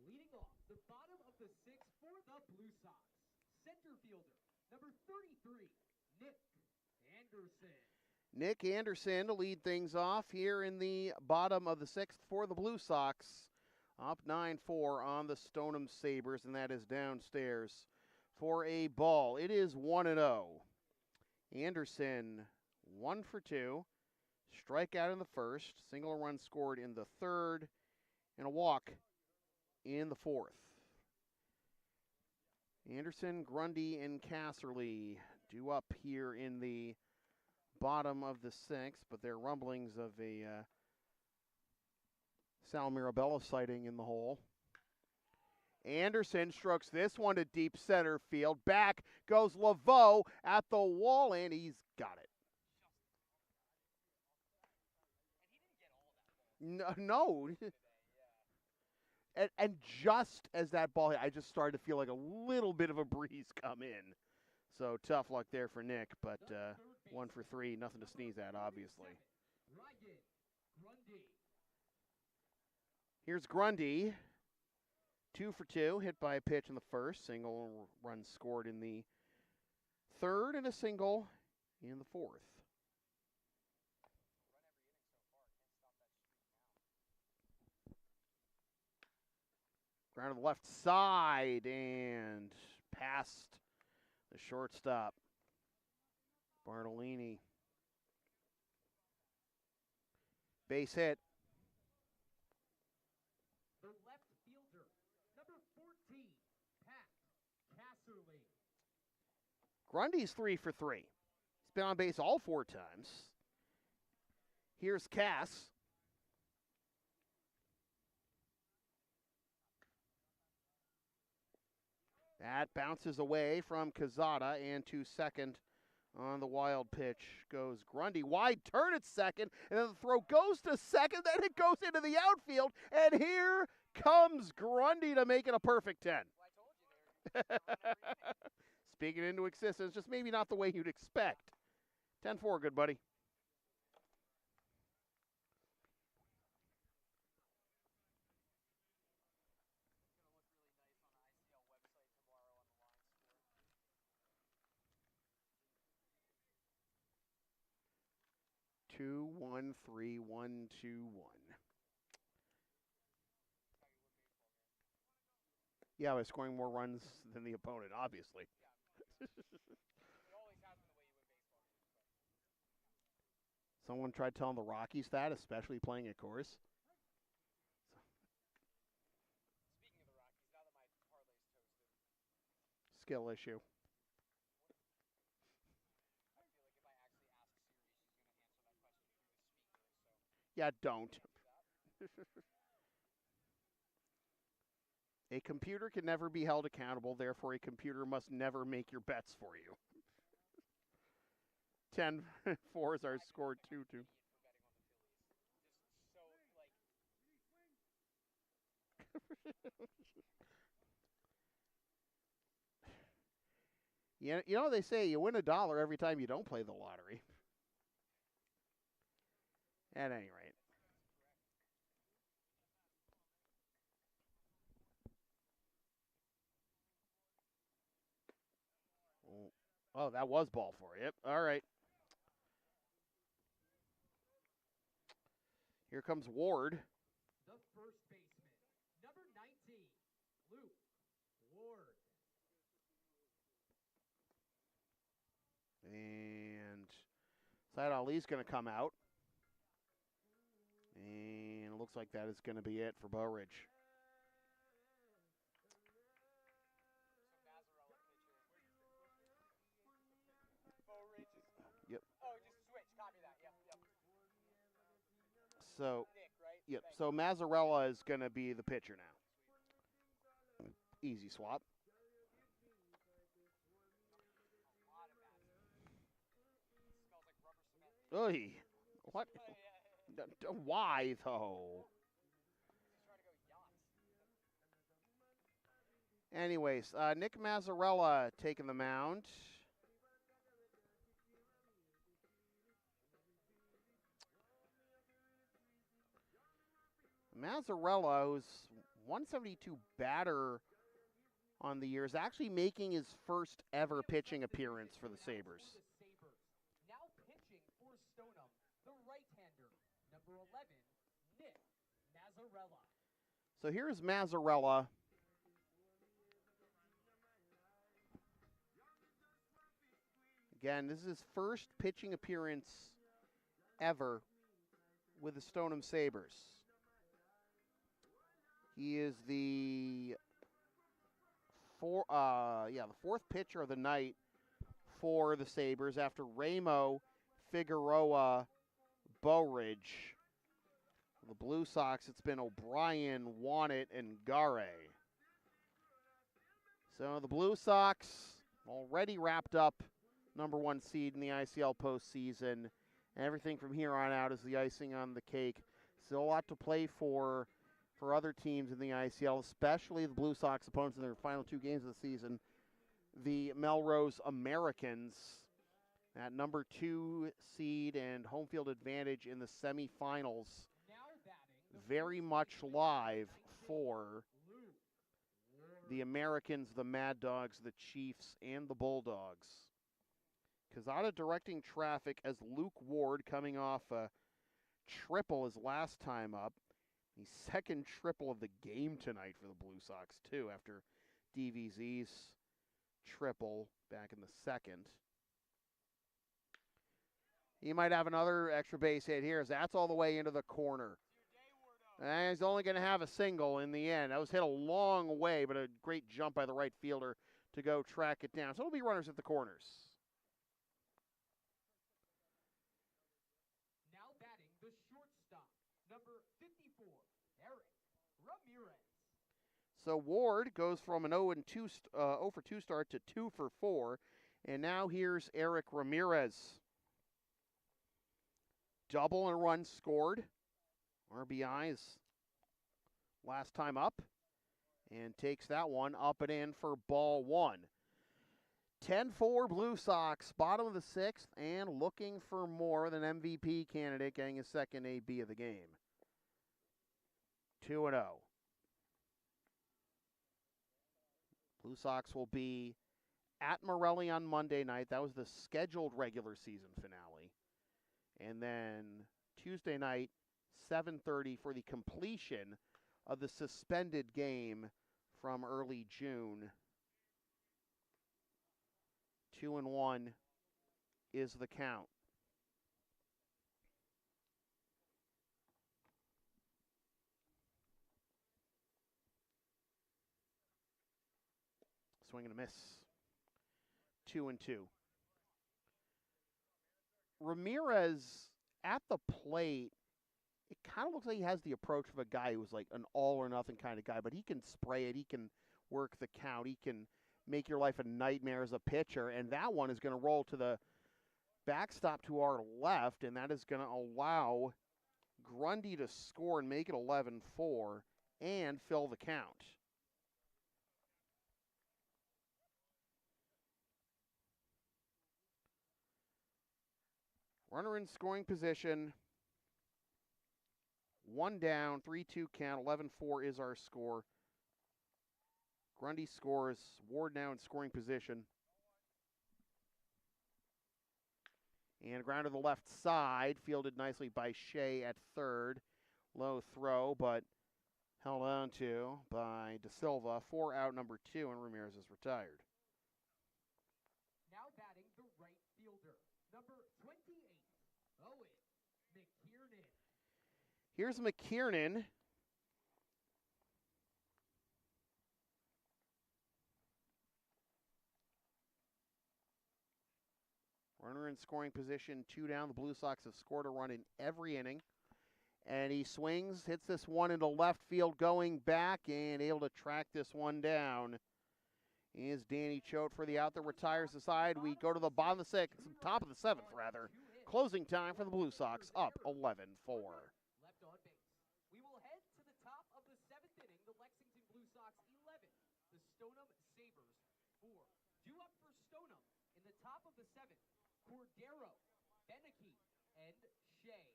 A: Leading off, the bottom of the 6th for the Blue Sox, center fielder, number 33, Nick Anderson.
B: Nick Anderson to lead things off here in the bottom of the 6th for the Blue Sox. Up 9-4 on the Stoneham Sabers, and that is downstairs for a ball. It is 1-0. Anderson 1 for 2. Strikeout in the first. Single run scored in the third. And a walk in the fourth. Anderson, Grundy, and Casserly due up here in the bottom of the 6th, but there are rumblings of a Sal Mirabella sighting in the hole. Anderson strokes this one to deep center field. Back goes Laveau at the wall, and he's got it. No. And just as that ball hit, I just started to feel like a little bit of a breeze come in. So tough luck there for Nick, but 1 for 3, nothing to sneeze at, obviously. Here's Grundy, 2 for 2, hit by a pitch in the first. Single run scored in the third, and a single in the fourth. Ground to the left side and past the shortstop, Bartolini. Base hit.
A: The left fielder, number 14, Pat Casserly.
B: Grundy's 3 for 3. He's been on base all 4 times. Here's Cass. That bounces away from Cazada, and to second on the wild pitch goes Grundy. Wide turn at second, and then the throw goes to second, then it goes into the outfield, and here comes Grundy to make it a perfect 10.
C: Well, I told you they were run every inning.
B: Speaking into existence, just maybe not the way you'd expect. 10-4, good buddy. 2, 1, 3, 1, 2, 1. Yeah, by scoring more runs than the opponent, obviously.
C: It always has been the way you win baseball games.
B: Someone tried telling the Rockies that, especially playing at Coors.
C: Speaking of the Rockies, now that my parlay's toasted,
B: Skill issue.
C: I feel like if I actually ask Siri, she's going to answer that question through the speaker. So
B: Yeah, don't.
C: can't do that.
B: A computer can never be held accountable, therefore a computer must never make your bets for you. 10-4 is our score, 2-2.
C: Idiot for betting on the Phillies. Just so like
B: You know they say you win $1 every time you don't play the lottery. At any rate. Oh, that was ball four. Yep. All right. Here comes Ward.
A: The first baseman, number 19, Luke Ward.
B: And Syed Ali's going to come out. And it looks like that is going to be it for Bo Ridge. Yep.
C: Oh, just switch. Copy that. Yep.
B: So,
C: Nick, right?
B: yep.
C: Thank
B: So Mazzarella is going to be the pitcher now. Easy swap.
C: A lot of that. It smells like rubber cement.
B: Oy. What? Why, though?
C: He's trying to go yachts.
B: Anyways, Nick Mazzarella taking the mound. Mazzarella, who's 172 batter on the year, is actually making his first ever pitching appearance for the Sabers.
A: Now pitching for Stoneham, the right-hander, number 11, Nick Mazzarella.
B: So here's Mazzarella. Again, this is his first pitching appearance ever with the Stoneham Sabers. He is the fourth pitcher of the night for the Sabers after Ramo, Figueroa, Bowridge. The Blue Sox, it's been O'Brien, Wannett, and Gare. So the Blue Sox already wrapped up #1 seed in the ICL postseason. Everything from here on out is the icing on the cake. Still a lot to play for other teams in the ICL, especially the Blue Sox opponents in their final 2 games of the season. The Melrose Americans, at #2 seed and home field advantage in the semifinals. Very much live for the Americans, the Mad Dogs, the Chiefs, and the Bulldogs. Cazada directing traffic as Luke Ward coming off a triple his last time up. The second triple of the game tonight for the Blue Sox, too, after DVZ's triple back in the second. He might have another extra base hit here as that's all the way into the corner. And he's only going to have a single in the end. That was hit a long way, but a great jump by the right fielder to go track it down. So it'll be runners at the corners.
A: Now batting the shortstop, number 54, Eric Ramirez.
B: So Ward goes from an 0 for 2 start to 2 for 4. And now here's Eric Ramirez. Double and a run scored. RBIs last time up. And takes that one up and in for ball 1. 10-4 Blue Sox, bottom of the 6th, and looking for more than MVP candidate, getting his second AB of the game. 2-0. Blue Sox will be at Morelli on Monday night. That was the scheduled regular season finale. And then Tuesday night, 7:30 for the completion of the suspended game from early June. 2-1 is the count. Swing and a miss. 2-2. Ramirez at the plate, it kind of looks like he has the approach of a guy who's like an all or nothing kind of guy, but he can spray it. He can work the count. He can make your life a nightmare as a pitcher. And that one is going to roll to the backstop to our left, and that is going to allow Grundy to score and make it 11-4 and fill the count. Runner in scoring position. One down, 3-2 count, 11-4 is our score. Grundy scores, Ward now in scoring position. And ground to the left side, fielded nicely by Shea at third. Low throw, but held on to by De Silva. 4 out, number 2, and Ramirez is retired.
A: Now batting the right fielder, number 28, Owen McKiernan.
B: Here's McKiernan. Runner in scoring position, 2 down. The Blue Sox have scored a run in every inning. And he swings, hits this one into left field, going back, and able to track this one down is Danny Choate for the out that retires the side. We go to the bottom of the sixth, top of the seventh, rather. Closing time for the Blue Sox, up 11-4.
A: Left on base. We will head to the top of the 7th inning. The Lexington Blue Sox 11, the Stoneham Sabers 4. Due up for Stoneham in the top of the 7th, Cordero, Beneke, and Shea.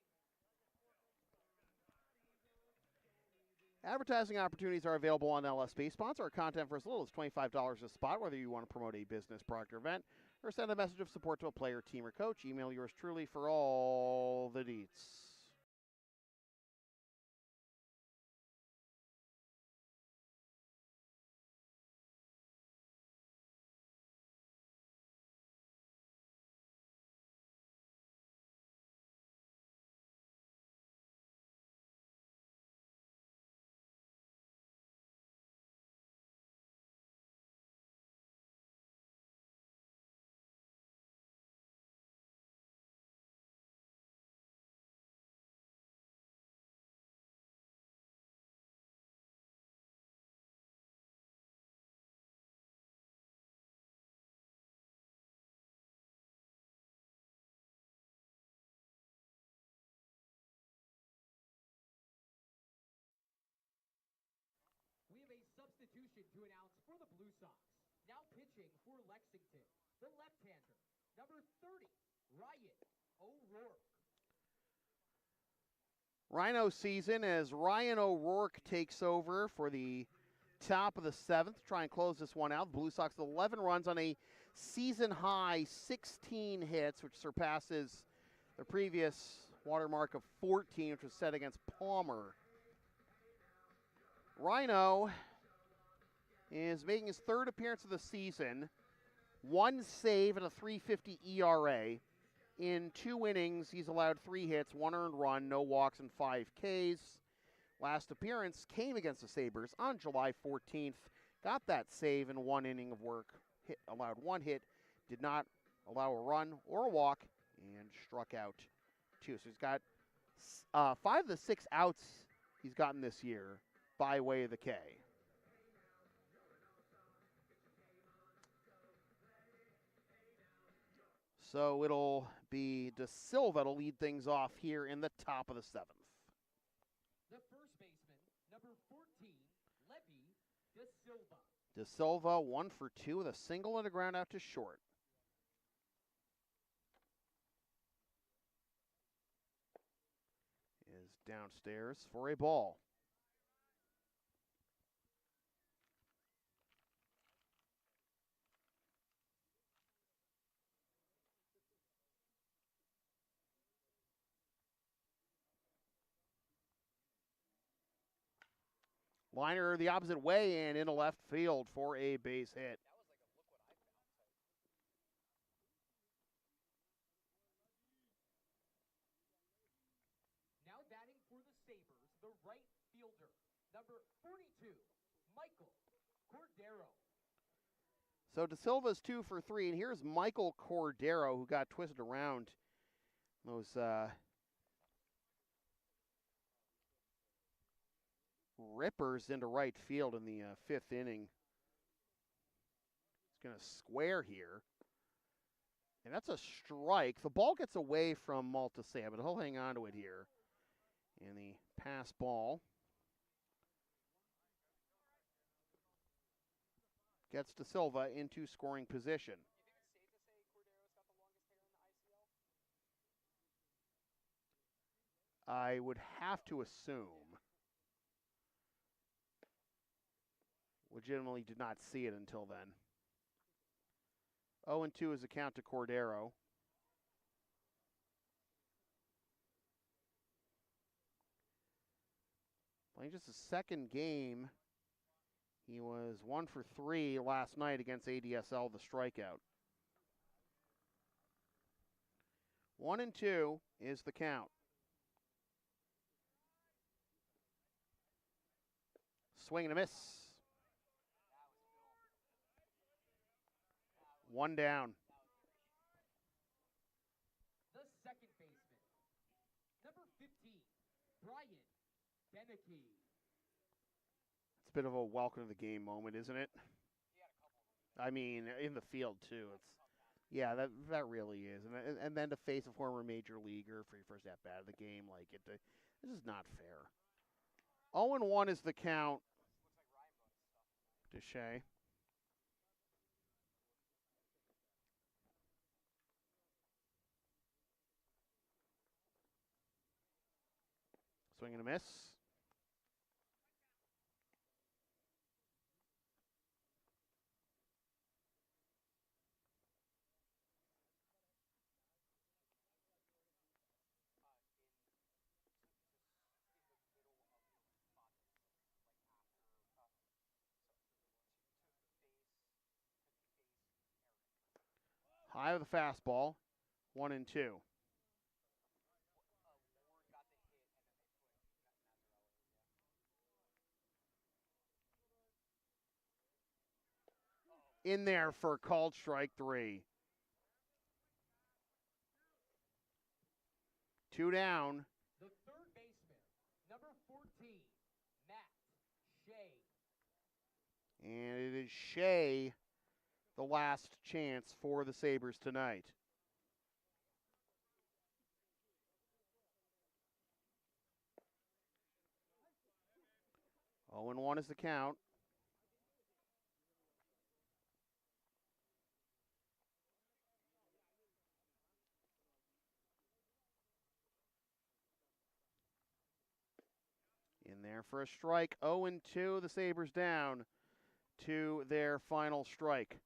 B: Advertising opportunities are available on LSP. Sponsor our content for as little as $25 a spot, whether you want to promote a business, product, or event, or send a message of support to a player, team, or coach. Email yours truly for all the deets.
A: We have a substitution to announce for the Blue Sox. Now pitching for Lexington, the left-hander, number 30, Ryan O'Rourke.
B: Rhino season as Ryan O'Rourke takes over for the top of the 7th. Try and close this one out. The Blue Sox 11 runs on a season-high 16 hits, which surpasses the previous watermark of 14, which was set against Palmer. Rhino is making his 3rd appearance of the season. 1 save and a .350 ERA. In 2 innings, he's allowed 3 hits, 1 earned run, no walks, and 5 Ks. Last appearance came against the Sabers on July 14th. Got that save in 1 inning of work. Allowed 1 hit, did not allow a run or a walk, and struck out 2. So he's got 5 of the 6 outs he's gotten this year by way of the K. So it'll be De Silva to lead things off here in the top of the 7th.
A: The first baseman, number 14, Levy De Silva.
B: De Silva 1 for 2 with a single and a ground out to short. Is downstairs for a ball. Liner the opposite way and into left field for a base hit.
C: That was like a look what I found type.
A: Now batting for the Sabers, the right fielder, number 42, Michael Cordero.
B: So De Silva's 2 for 3, and here's Michael Cordero, who got twisted around those rippers into right field in the 5th inning. He's going to square here. And that's a strike. The ball gets away from Maltasea, but he'll hang on to it here. And the pass ball gets De Silva into scoring position.
C: You think it's safe to say Cordero's got the longest hair in the ICL?
B: I would have to assume. Legitimately did not see it until then. 0-2 is the count to Cordero. Playing just his second game. He was 1 for 3 last night against ADSL, the strikeout. 1-2 is the count. Swing and a miss. One down.
A: The second baseman, number 15, Brian Beneke.
B: It's a bit of a welcome to the game moment, isn't it? I mean, in the field too. Yeah, that really is, and then to face a former major leaguer for your first at bat of the game, like this is not fair. 0-1 is the count. Deshay. Swing and a miss. High with the fastball. 1-2. In there for called strike 3. 2 down.
A: The third baseman, number 14, Matt Shea.
B: And it is Shea, the last chance for the Sabres tonight. Oh, and 1 is the count. In there for a strike. 0-2, the Sabres down to their final strike.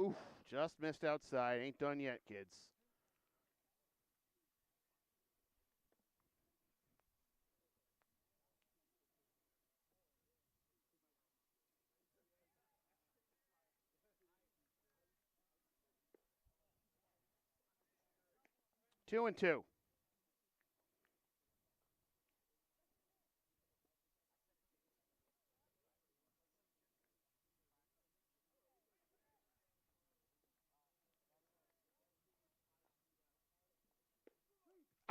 B: Oof, just missed outside. Ain't done yet, kids. Two and two.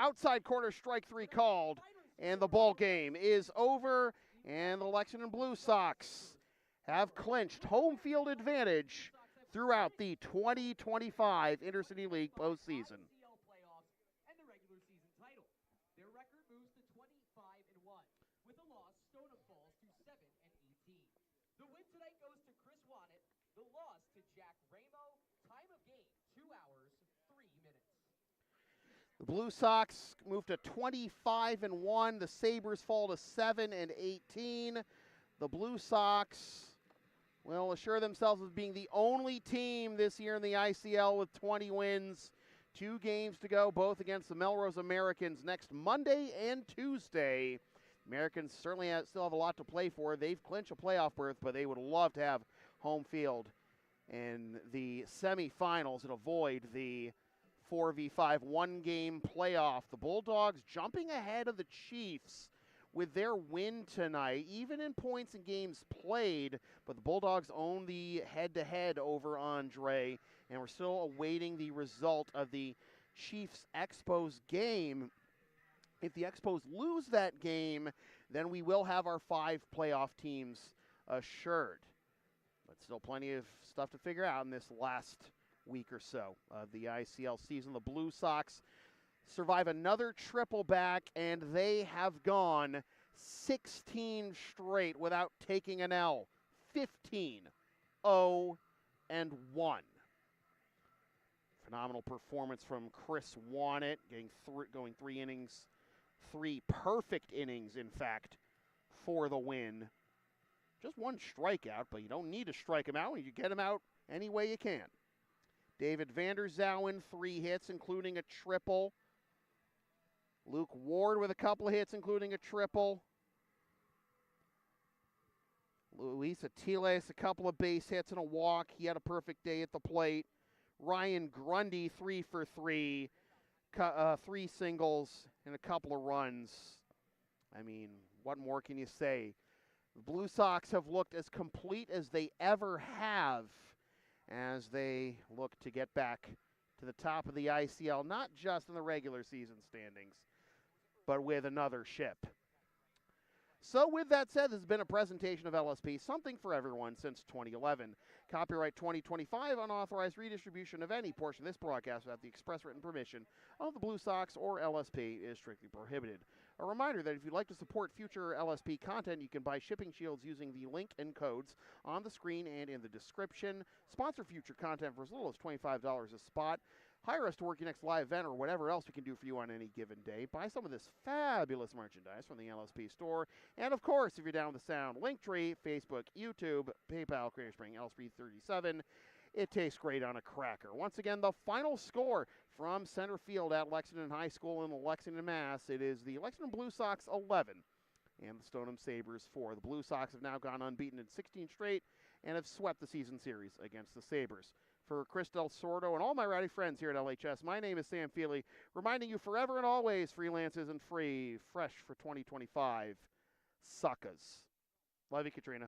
B: Outside corner, strike 3 called, and the ball game is over, and the Lexington Blue Sox have clinched home field advantage throughout the 2025 Intercity League postseason.
A: And the regular season title. Their record moves to 25-1. With a loss, Stoneham falls to 7-18. The win tonight goes to Chris Wannett. The loss to Jack Ramo. Time of game, 2 hours, 3 minutes.
B: The Blue Sox move to 25-1. The Sabres fall to 7-18. The Blue Sox will assure themselves of being the only team this year in the ICL with 20 wins. 2 games to go, both against the Melrose Americans next Monday and Tuesday. Americans certainly still have a lot to play for. They've clinched a playoff berth, but they would love to have home field in the semifinals and avoid the 4v5 one-game playoff. The Bulldogs jumping ahead of the Chiefs with their win tonight, even in points and games played, but the Bulldogs own the head-to-head over Andre, and we're still awaiting the result of the Chiefs-Expos game. If the Expos lose that game, then we will have our 5 playoff teams assured. But still plenty of stuff to figure out in this last week or so of the ICL season. The Blue Sox survive another triple back, and they have gone 16 straight without taking an L. 15-0-1. Phenomenal performance from Chris Wannett, going 3 innings, 3 perfect innings, in fact, for the win. Just 1 strikeout, but you don't need to strike him out. You get him out any way you can. David Vanderzouwen, 3 hits, including a triple. Luke Ward with a couple of hits, including a triple. Luis Atiles, a couple of base hits and a walk. He had a perfect day at the plate. Ryan Grundy, 3 for 3. 3 singles and a couple of runs. I mean, what more can you say? The Blue Sox have looked as complete as they ever have as they look to get back to the top of the ICL, not just in the regular season standings, but with another ship. So with that said, this has been a presentation of LSP, something for everyone since 2011. Copyright 2025, unauthorized redistribution of any portion of this broadcast without the express written permission of the Blue Sox or LSP is strictly prohibited. A reminder that if you'd like to support future LSP content, you can buy shipping shields using the link and codes on the screen and in the description. Sponsor future content for as little as $25 a spot. Hire us to work your next live event or whatever else we can do for you on any given day. Buy some of this fabulous merchandise from the LSP store. And, of course, if you're down with the sound, Linktree, Facebook, YouTube, PayPal, Creator Spring, LSP37. It tastes great on a cracker. Once again, the final score from center field at Lexington High School in Lexington, Mass. It is the Lexington Blue Sox 11 and the Stoneham Sabers 4. The Blue Sox have now gone unbeaten in 16 straight and have swept the season series against the Sabers. For Chris Del Sordo and all my rowdy friends here at LHS, my name is Sam Feely, reminding you forever and always, freelance isn't free. Fresh for 2025. Suckers. Love you, Katrina.